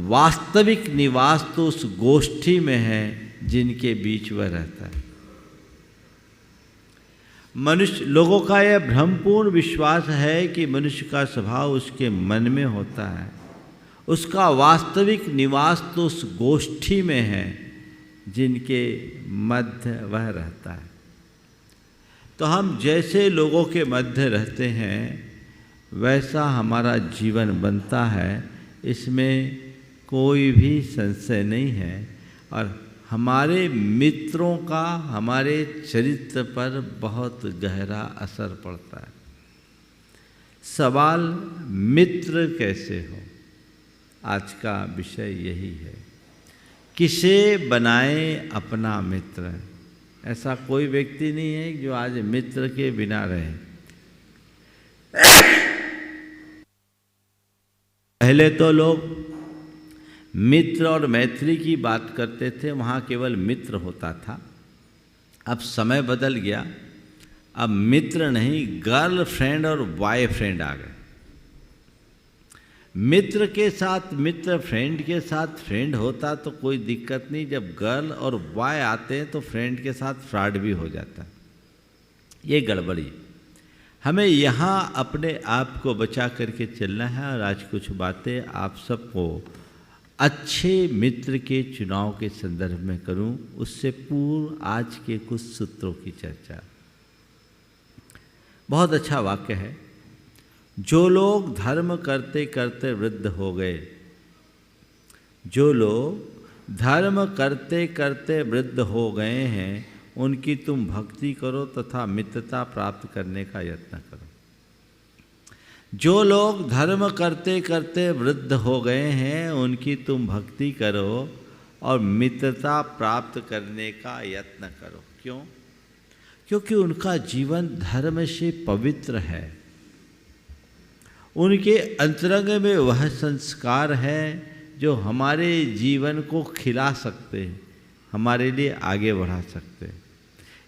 वास्तविक निवास तो उस गोष्ठी में है जिनके बीच वह रहता है। लोगों का यह भ्रमपूर्ण विश्वास है कि मनुष्य का स्वभाव उसके मन में होता है, उसका वास्तविक निवास तो उस गोष्ठी में है जिनके मध्य वह रहता है। तो हम जैसे लोगों के मध्य रहते हैं वैसा हमारा जीवन बनता है, इसमें कोई भी संशय नहीं है। और हमारे मित्रों का हमारे चरित्र पर बहुत गहरा असर पड़ता है। सवाल मित्र कैसे हो, आज का विषय यही है। किसे बनाए अपना मित्र? ऐसा कोई व्यक्ति नहीं है जो आज मित्र के बिना रहे। पहले तो लोग मित्र और मैत्री की बात करते थे, वहाँ केवल मित्र होता था। अब समय बदल गया, अब मित्र नहीं गर्लफ्रेंड और बॉयफ्रेंड आ गए। मित्र के साथ मित्र, फ्रेंड के साथ फ्रेंड होता तो कोई दिक्कत नहीं, जब गर्ल और बॉय आते हैं तो फ्रेंड के साथ फ्रॉड भी हो जाता है। ये गड़बड़ी। हमें यहाँ अपने आप को बचा करके चलना है। और आज कुछ बातें आप सबको अच्छे मित्र के चुनाव के संदर्भ में करूं, उससे पूर्व आज के कुछ सूत्रों की चर्चा। बहुत अच्छा वाक्य है, जो लोग धर्म करते करते वृद्ध हो गए, जो लोग धर्म करते करते वृद्ध हो गए हैं, उनकी तुम भक्ति करो तथा मित्रता प्राप्त करने का यत्न करो। जो लोग धर्म करते करते वृद्ध हो गए हैं, उनकी तुम भक्ति करो और मित्रता प्राप्त करने का यत्न करो। क्यों? क्योंकि उनका जीवन धर्म से पवित्र है। उनके अंतरंग में वह संस्कार है जो हमारे जीवन को खिला सकते हैं, हमारे लिए आगे बढ़ा सकते हैं।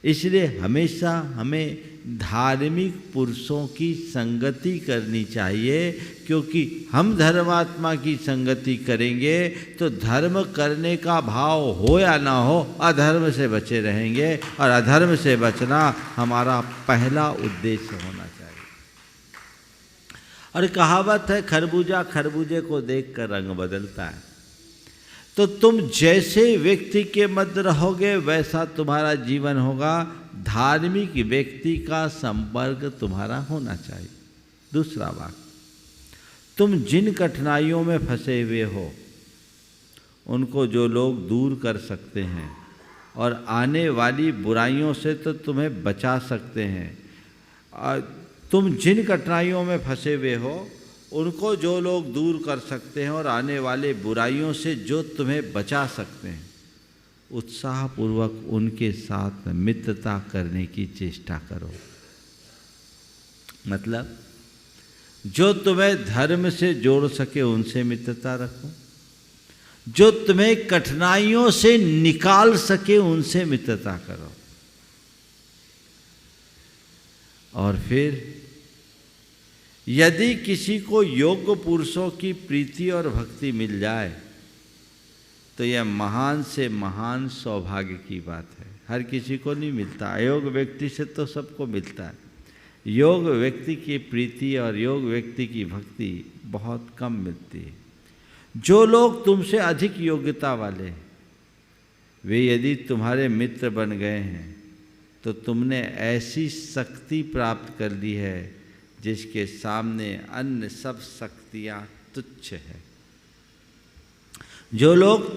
इसलिए हमेशा हमें धार्मिक पुरुषों की संगति करनी चाहिए, क्योंकि हम धर्मात्मा की संगति करेंगे तो धर्म करने का भाव हो या ना हो, अधर्म से बचे रहेंगे। और अधर्म से बचना हमारा पहला उद्देश्य होना चाहिए। और कहावत है, खरबूजा खरबूजे को देखकर रंग बदलता है। तो तुम जैसे व्यक्ति के मध्य रहोगे वैसा तुम्हारा जीवन होगा। धार्मिक व्यक्ति का संपर्क तुम्हारा होना चाहिए। दूसरा बात, तुम जिन कठिनाइयों में फंसे हुए हो उनको जो लोग दूर कर सकते हैं और आने वाली बुराइयों से तो तुम्हें बचा सकते हैं। और तुम जिन कठिनाइयों में फंसे हुए हो उनको जो लोग दूर कर सकते हैं और आने वाले बुराइयों से जो तुम्हें बचा सकते हैं, उत्साहपूर्वक उनके साथ मित्रता करने की चेष्टा करो। मतलब जो तुम्हें धर्म से जोड़ सके उनसे मित्रता रखो, जो तुम्हें कठिनाइयों से निकाल सके उनसे मित्रता करो। और फिर यदि किसी को योग्य पुरुषों की प्रीति और भक्ति मिल जाए तो यह महान से महान सौभाग्य की बात है। हर किसी को नहीं मिलता। अयोग व्यक्ति से तो सबको मिलता है। योग व्यक्ति की प्रीति और योग व्यक्ति की भक्ति बहुत कम मिलती है। जो लोग तुमसे अधिक योग्यता वाले हैं वे यदि तुम्हारे मित्र बन गए हैं तो तुमने ऐसी शक्ति प्राप्त कर ली है जिसके सामने अन्य सब शक्तियाँ तुच्छ है। जो लोग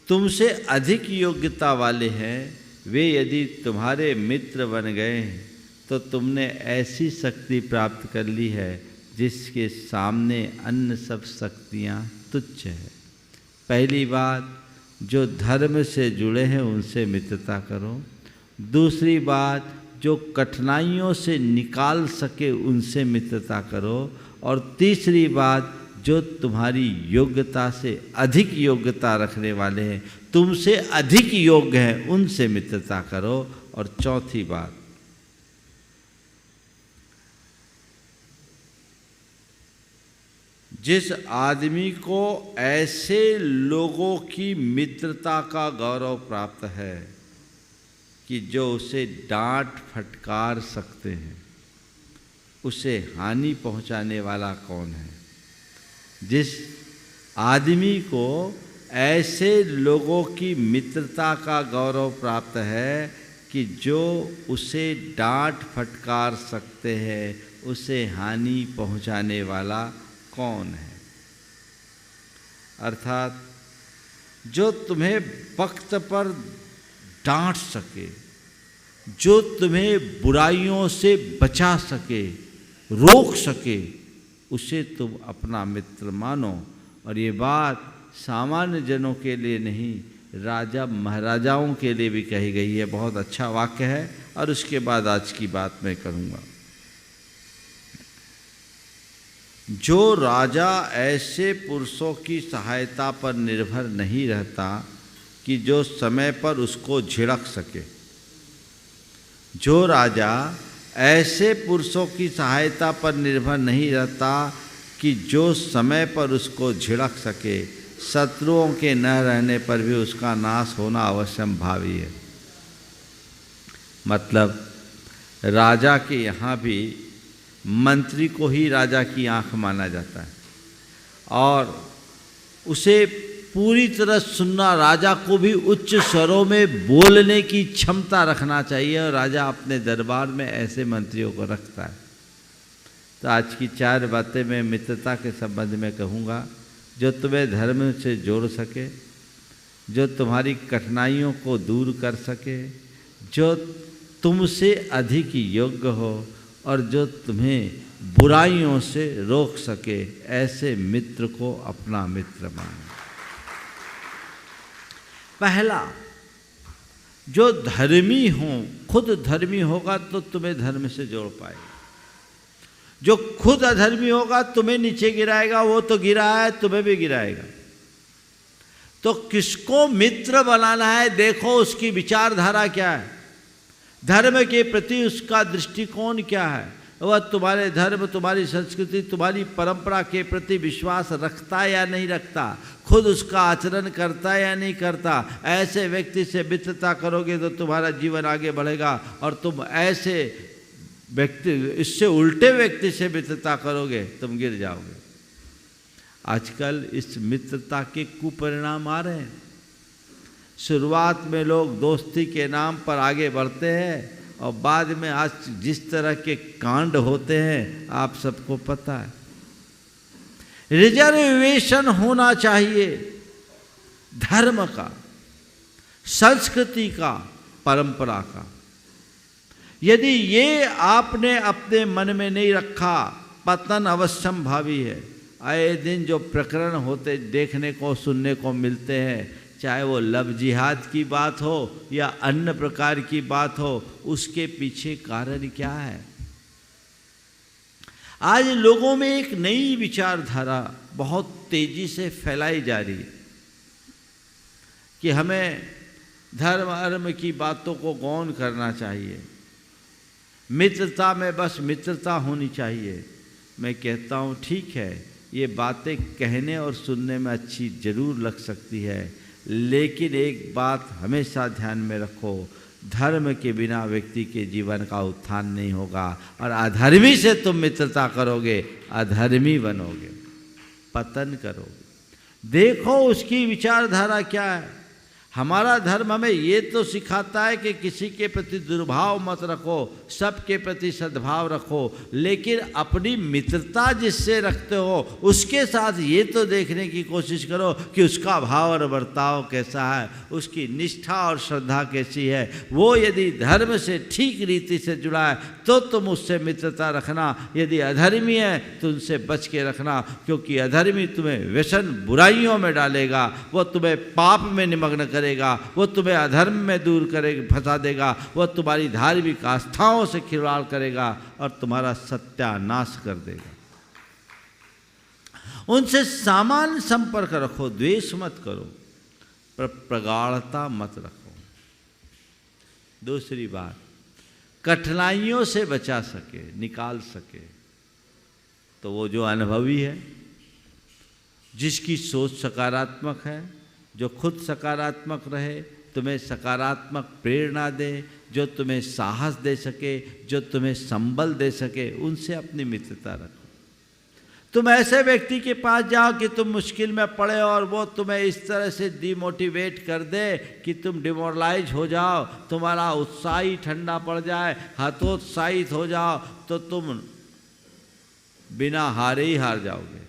तुमसे अधिक योग्यता वाले हैं वे यदि तुम्हारे मित्र बन गए हैं तो तुमने ऐसी शक्ति प्राप्त कर ली है जिसके सामने अन्य सब शक्तियाँ तुच्छ है। पहली बात, जो धर्म से जुड़े हैं उनसे मित्रता करो। दूसरी बात, जो कठिनाइयों से निकाल सके उनसे मित्रता करो। और तीसरी बात, जो तुम्हारी योग्यता से अधिक योग्यता रखने वाले हैं, तुमसे अधिक योग्य हैं, उनसे मित्रता करो। और चौथी बात, जिस आदमी को ऐसे लोगों की मित्रता का गौरव प्राप्त है कि जो उसे डांट फटकार सकते हैं, उसे हानि पहुंचाने वाला कौन है? जिस आदमी को ऐसे लोगों की मित्रता का गौरव प्राप्त है कि जो उसे डांट फटकार सकते हैं, उसे हानि पहुंचाने वाला कौन है? अर्थात जो तुम्हें वक्त पर डांट सके, जो तुम्हें बुराइयों से बचा सके, रोक सके, उसे तुम अपना मित्र मानो। और ये बात सामान्य जनों के लिए नहीं, राजा महाराजाओं के लिए भी कही गई है। बहुत अच्छा वाक्य है। और उसके बाद आज की बात मैं करूँगा। जो राजा ऐसे पुरुषों की सहायता पर निर्भर नहीं रहता कि जो समय पर उसको झिड़क सके, जो राजा ऐसे पुरुषों की सहायता पर निर्भर नहीं रहता कि जो समय पर उसको झिड़क सके, शत्रुओं के न रहने पर भी उसका नाश होना अवश्यंभावी है। मतलब राजा के यहाँ भी मंत्री को ही राजा की आंख माना जाता है और उसे पूरी तरह सुनना, राजा को भी उच्च स्वरों में बोलने की क्षमता रखना चाहिए। और राजा अपने दरबार में ऐसे मंत्रियों को रखता है। तो आज की 4 बातें मैं मित्रता के संबंध में कहूँगा, जो तुम्हें धर्म से जोड़ सके, जो तुम्हारी कठिनाइयों को दूर कर सके, जो तुमसे अधिक योग्य हो और जो तुम्हें बुराइयों से रोक सके, ऐसे मित्र को अपना मित्र मानो। पहला, जो धर्मी हो, खुद धर्मी होगा तो तुम्हें धर्म से जोड़ पाएगा। जो खुद अधर्मी होगा तुम्हें नीचे गिराएगा, वो तो गिरा है, तुम्हें भी गिराएगा। तो किसको मित्र बनाना है, देखो उसकी विचारधारा क्या है, धर्म के प्रति उसका दृष्टिकोण क्या है, वह तुम्हारे धर्म, तुम्हारी संस्कृति, तुम्हारी परंपरा के प्रति विश्वास रखता या नहीं रखता, खुद उसका आचरण करता या नहीं करता। ऐसे व्यक्ति से मित्रता करोगे तो तुम्हारा जीवन आगे बढ़ेगा। और तुम ऐसे व्यक्ति, इससे उल्टे व्यक्ति से मित्रता करोगे तुम गिर जाओगे। आजकल इस मित्रता के कुपरिणाम आ रहे हैं। शुरुआत में लोग दोस्ती के नाम पर आगे बढ़ते हैं और बाद में आज जिस तरह के कांड होते हैं आप सबको पता है। रिजर्वेशन होना चाहिए धर्म का, संस्कृति का, परंपरा का। यदि ये आपने अपने मन में नहीं रखा, पतन अवश्यंभावी है। आए दिन जो प्रकरण होते देखने को, सुनने को मिलते हैं, चाहे वो लव जिहाद की बात हो या अन्य प्रकार की बात हो, उसके पीछे कारण क्या है? आज लोगों में एक नई विचारधारा बहुत तेजी से फैलाई जा रही है कि हमें धर्म अर्म की बातों को गौण करना चाहिए, मित्रता में बस मित्रता होनी चाहिए। मैं कहता हूँ ठीक है, ये बातें कहने और सुनने में अच्छी जरूर लग सकती है, लेकिन एक बात हमेशा ध्यान में रखो, धर्म के बिना व्यक्ति के जीवन का उत्थान नहीं होगा, और अधर्मी से तुम मित्रता करोगे अधर्मी बनोगे, पतन करोगे। देखो उसकी विचारधारा क्या है। हमारा धर्म हमें ये तो सिखाता है कि किसी के प्रति दुर्भाव मत रखो, सबके प्रति सद्भाव रखो, लेकिन अपनी मित्रता जिससे रखते हो उसके साथ ये तो देखने की कोशिश करो कि उसका भाव और बर्ताव कैसा है, उसकी निष्ठा और श्रद्धा कैसी है। वो यदि धर्म से ठीक रीति से जुड़ा है तो तुम उससे मित्रता रखना, यदि अधर्मी है तो उनसे बच के रखना, क्योंकि अधर्मी तुम्हें व्यसन बुराइयों में डालेगा, वो तुम्हें पाप में निमग्न करेगा, वो तुम्हें अधर्म में दूर करेगा, फंसा देगा, वो तुम्हारी धार्मिक आस्थाओं से खिलवाड़ करेगा और तुम्हारा सत्यानाश कर देगा। उनसे सामान्य संपर्क रखो, द्वेष मत करो, पर प्रगाढ़ता मत रखो। दूसरी बात, कठिनाइयों से बचा सके, निकाल सके, तो वो जो अनुभवी है, जिसकी सोच सकारात्मक है, जो खुद सकारात्मक रहे, तुम्हें सकारात्मक प्रेरणा दे, जो तुम्हें साहस दे सके, जो तुम्हें संबल दे सके, उनसे अपनी मित्रता रखो। तुम ऐसे व्यक्ति के पास जाओ कि तुम मुश्किल में पड़े और वो तुम्हें इस तरह से डिमोटिवेट कर दे कि तुम डिमोरलाइज हो जाओ, तुम्हारा उत्साह ही ठंडा पड़ जाए, हतोत्साहित हो जाओ, तो तुम बिना हारे ही हार जाओगे,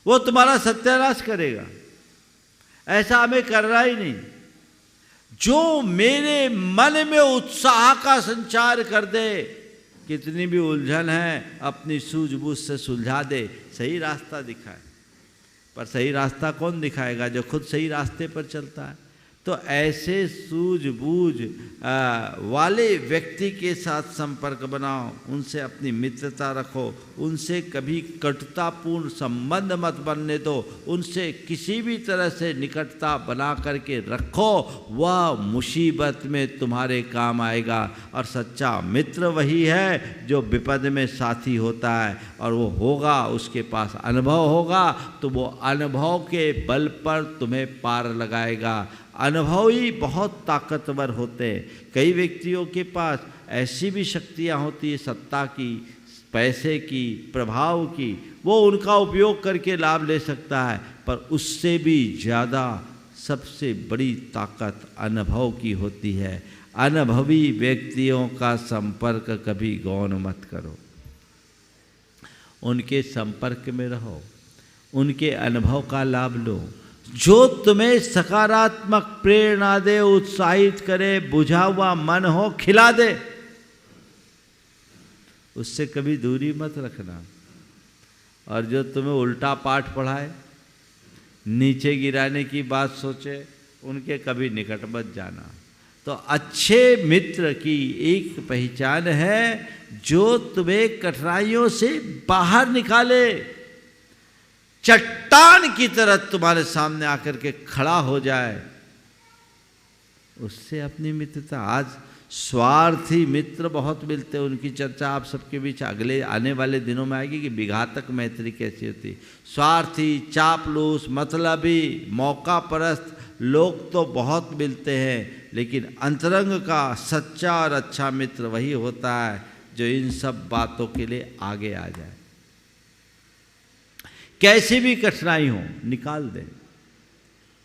वो तुम्हारा सत्यानाश करेगा। ऐसा हमें करना ही नहीं। जो मेरे मन में उत्साह का संचार कर दे, कितनी भी उलझन है अपनी सूझबूझ से सुलझा दे, सही रास्ता दिखाए। पर सही रास्ता कौन दिखाएगा? जो खुद सही रास्ते पर चलता है। तो ऐसे सूझबूझ वाले व्यक्ति के साथ संपर्क बनाओ, उनसे अपनी मित्रता रखो, उनसे कभी कटुतापूर्ण संबंध मत बनने दो, उनसे किसी भी तरह से निकटता बना करके रखो, वह मुसीबत में तुम्हारे काम आएगा। और सच्चा मित्र वही है जो विपद में साथी होता है, और वो होगा, उसके पास अनुभव होगा, तो वो अनुभव के बल पर तुम्हें पार लगाएगा। अनुभव ही बहुत ताकतवर होते हैं। कई व्यक्तियों के पास ऐसी भी शक्तियाँ होती है, सत्ता की, पैसे की, प्रभाव की, वो उनका उपयोग करके लाभ ले सकता है, पर उससे भी ज़्यादा सबसे बड़ी ताकत अनुभव की होती है। अनुभवी व्यक्तियों का संपर्क कभी गौण मत करो, उनके संपर्क में रहो, उनके अनुभव का लाभ लो। जो तुम्हें सकारात्मक प्रेरणा दे, उत्साहित करे, बुझा हुआ मन हो, खिला दे, उससे कभी दूरी मत रखना। और जो तुम्हें उल्टा पाठ पढ़ाए, नीचे गिराने की बात सोचे, उनके कभी निकट मत जाना। तो अच्छे मित्र की एक पहचान है जो तुम्हें कठिनाइयों से बाहर निकाले, चट्टान की तरह तुम्हारे सामने आकर के खड़ा हो जाए, उससे अपनी मित्रता। आज स्वार्थी मित्र बहुत मिलते हैं, उनकी चर्चा आप सबके बीच अगले आने वाले दिनों में आएगी कि विघातक मैत्री कैसी होती। स्वार्थी, चापलूस, मतलबी, मौका परस्त लोग तो बहुत मिलते हैं, लेकिन अंतरंग का सच्चा और अच्छा मित्र वही होता है जो इन सब बातों के लिए आगे आ जाए। कैसी भी कठिनाई हो, निकाल दे।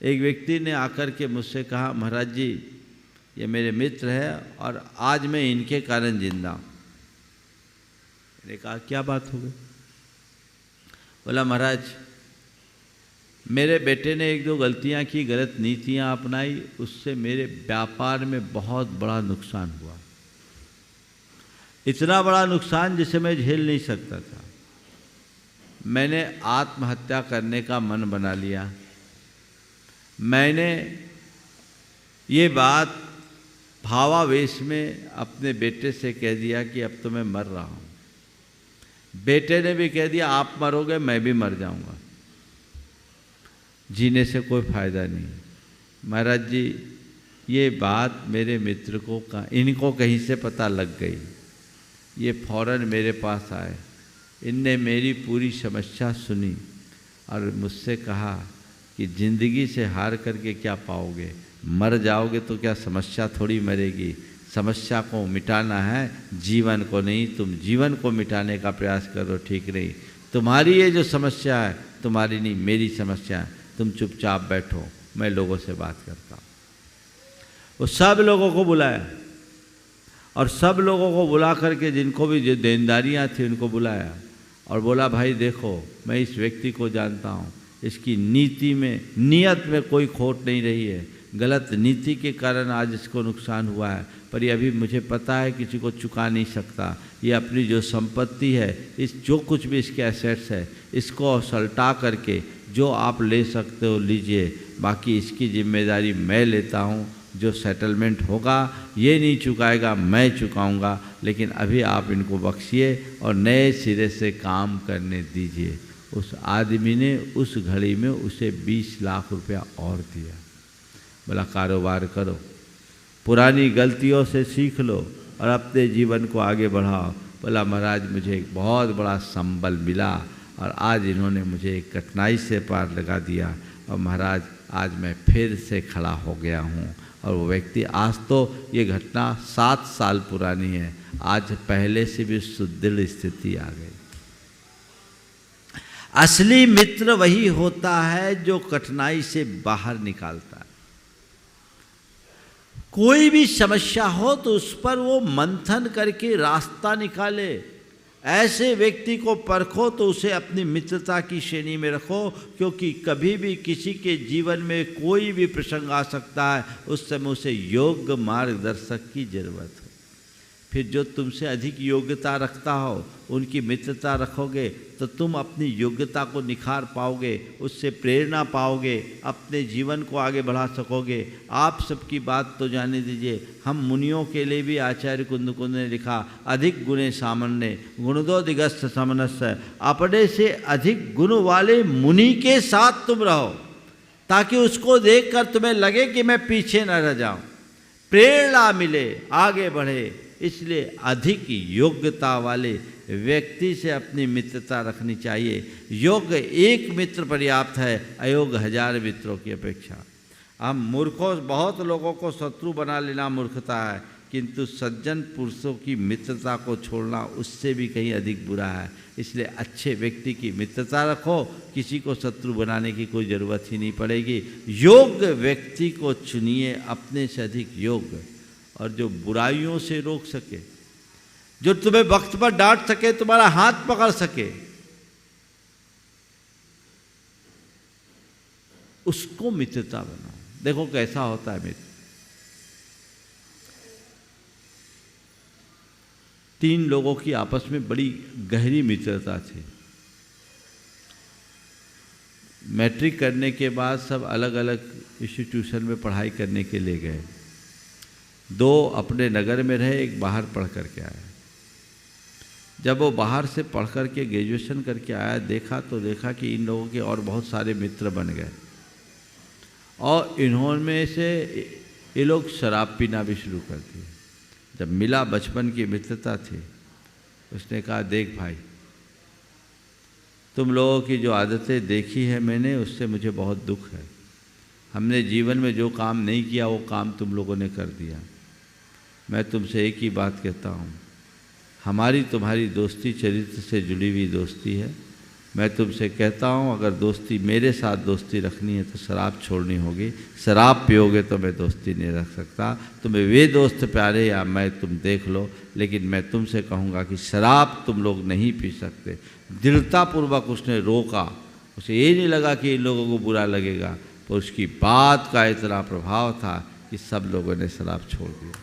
एक व्यक्ति ने आकर के मुझसे कहा, महाराज जी ये मेरे मित्र है और आज मैं इनके कारण जिंदा हूँ। मैंने कहा क्या बात हो गई? बोला महाराज मेरे बेटे ने एक दो गलतियाँ की, गलत नीतियाँ अपनाई, उससे मेरे व्यापार में बहुत बड़ा नुकसान हुआ। इतना बड़ा नुकसान जिसे मैं झेल नहीं सकता था। मैंने आत्महत्या करने का मन बना लिया। मैंने ये बात भावावेश में अपने बेटे से कह दिया कि अब तो मैं मर रहा हूँ। बेटे ने भी कह दिया आप मरोगे, मैं भी मर जाऊँगा, जीने से कोई फायदा नहीं। महाराज जी ये बात मेरे मित्र को इनको कहीं से पता लग गई। ये फौरन मेरे पास आए, इनने मेरी पूरी समस्या सुनी और मुझसे कहा कि जिंदगी से हार करके क्या पाओगे, मर जाओगे तो क्या समस्या थोड़ी मरेगी। समस्या को मिटाना है, जीवन को नहीं। तुम जीवन को मिटाने का प्रयास करो, ठीक नहीं। तुम्हारी ये जो समस्या है तुम्हारी नहीं, मेरी समस्या है। तुम चुपचाप बैठो, मैं लोगों से बात करता हूँ। वो सब लोगों को बुलाया और सब लोगों को बुला करके जिनको भी जो देनदारियाँ थी उनको बुलाया और बोला भाई देखो, मैं इस व्यक्ति को जानता हूँ, इसकी नीति में नियत में कोई खोट नहीं रही है, गलत नीति के कारण आज इसको नुकसान हुआ है, पर ये अभी मुझे पता है किसी को चुका नहीं सकता। ये अपनी जो संपत्ति है, इस जो कुछ भी इसके एसेट्स है, इसको सल्टा करके जो आप ले सकते हो लीजिए, बाकी इसकी जिम्मेदारी मैं लेता हूँ। जो सेटलमेंट होगा ये नहीं चुकाएगा, मैं चुकाऊंगा, लेकिन अभी आप इनको बख्शिए और नए सिरे से काम करने दीजिए। उस आदमी ने उस घड़ी में उसे 20 लाख रुपया और दिया। बोला कारोबार करो, पुरानी गलतियों से सीख लो और अपने जीवन को आगे बढ़ाओ। बोला महाराज मुझे एक बहुत बड़ा संबल मिला और आज इन्होंने मुझे एक कठिनाई से पार लगा दिया और महाराज आज मैं फिर से खड़ा हो गया हूँ। और वो व्यक्ति, आज तो ये घटना 7 साल पुरानी है, आज पहले से भी सुदृढ़ स्थिति आ गई। असली मित्र वही होता है जो कठिनाई से बाहर निकालता है। कोई भी समस्या हो तो उस पर वो मंथन करके रास्ता निकाले। ऐसे व्यक्ति को परखो तो उसे अपनी मित्रता की श्रेणी में रखो, क्योंकि कभी भी किसी के जीवन में कोई भी प्रसंग आ सकता है, उस समय उसे योग्य मार्गदर्शक की जरूरत है। फिर जो तुमसे अधिक योग्यता रखता हो उनकी मित्रता रखोगे तो तुम अपनी योग्यता को निखार पाओगे, उससे प्रेरणा पाओगे, अपने जीवन को आगे बढ़ा सकोगे। आप सबकी बात तो जाने दीजिए, हम मुनियों के लिए भी आचार्य कुंद ने लिखा, अधिक गुणे सामान्य गुणदो दिगस्थ समनस्य, अपने से अधिक गुण वाले मुनि के साथ तुम रहो, ताकि उसको देखकर तुम्हें लगे कि मैं पीछे न रह जाऊं, प्रेरणा मिले, आगे बढ़े। इसलिए अधिक योग्यता वाले व्यक्ति से अपनी मित्रता रखनी चाहिए। योग्य एक मित्र पर्याप्त है, अयोग्य 1000 मित्रों की अपेक्षा। हम मूर्खों, बहुत लोगों को शत्रु बना लेना मूर्खता है, किंतु सज्जन पुरुषों की मित्रता को छोड़ना उससे भी कहीं अधिक बुरा है। इसलिए अच्छे व्यक्ति की मित्रता रखो, किसी को शत्रु बनाने की कोई ज़रूरत ही नहीं पड़ेगी। योग्य व्यक्ति को चुनिए, अपने से अधिक योग्य, और जो बुराइयों से रोक सके, जो तुम्हें वक्त पर डांट सके, तुम्हारा हाथ पकड़ सके, उसको मित्रता बनाओ। देखो कैसा होता है मित्र। 3 लोगों की आपस में बड़ी गहरी मित्रता थी। मैट्रिक करने के बाद सब अलग अलग इंस्टीट्यूशन में पढ़ाई करने के लिए गए। 2 अपने नगर में रहे, एक बाहर पढ़ करके आया। जब वो बाहर से पढ़ करके ग्रेजुएशन करके आया, देखा कि इन लोगों के और बहुत सारे मित्र बन गए और इन्होंने से ये लोग शराब पीना भी शुरू कर दिए। जब मिला, बचपन की मित्रता थी, उसने कहा देख भाई, तुम लोगों की जो आदतें देखी है मैंने, उससे मुझे बहुत दुख है। हमने जीवन में जो काम नहीं किया वो काम तुम लोगों ने कर दिया। मैं तुमसे एक ही बात कहता हूँ, हमारी तुम्हारी दोस्ती चरित्र से जुड़ी हुई दोस्ती है। मैं तुमसे कहता हूँ, अगर दोस्ती मेरे साथ दोस्ती रखनी है तो शराब छोड़नी होगी। शराब पियोगे तो मैं दोस्ती नहीं रख सकता। तुम्हें वे दोस्त प्यारे या मैं, तुम देख लो, लेकिन मैं तुमसे कहूँगा कि शराब तुम लोग नहीं पी सकते। दृढ़तापूर्वक उसने रोका। उसे ये नहीं लगा कि इन लोगों को बुरा लगेगा, पर उसकी बात का इतना प्रभाव था कि सब लोगों ने शराब छोड़ दिया।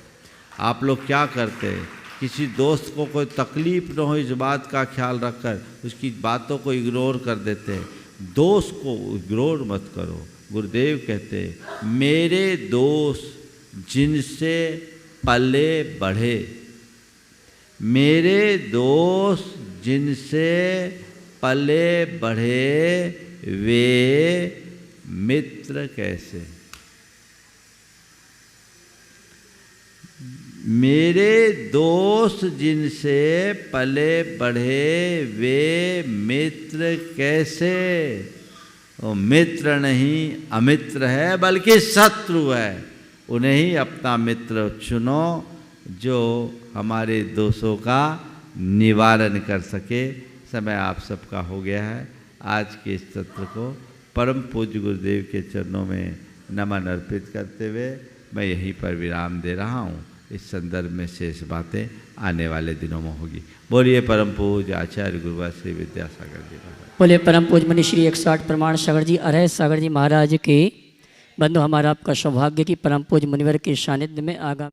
आप लोग क्या करते हैं, किसी दोस्त को कोई तकलीफ न हो इस बात का ख्याल रखकर उसकी बातों को इग्नोर कर देते हैं। दोस्त को इग्नोर मत करो। गुरुदेव कहते हैं, मेरे दोस्त जिनसे पले बढ़े, मेरे दोस्त जिनसे पले बढ़े वे मित्र कैसे। मेरे दोस्त जिनसे पले बढ़े वे मित्र कैसे। वो मित्र नहीं अमित्र है बल्कि शत्रु है। उन्हें ही अपना मित्र चुनो जो हमारे दोषों का निवारण कर सके। समय आप सबका हो गया है। आज के इस सत्र को परम पूज्य गुरुदेव के चरणों में नमन अर्पित करते हुए मैं यहीं पर विराम दे रहा हूँ। इस संदर्भ में शेष बातें आने वाले दिनों में होगी। बोलिए परम पूज्य आचार्य गुरुवर श्री विद्यासागर जी महाराज। बोले परम पूज्य मनी श्री 160 प्रमाण सागर जी अरह सागर जी महाराज की। बंधु हमारा आपका सौभाग्य की परम पूज्य मुनिवर के सानिध्य में आगा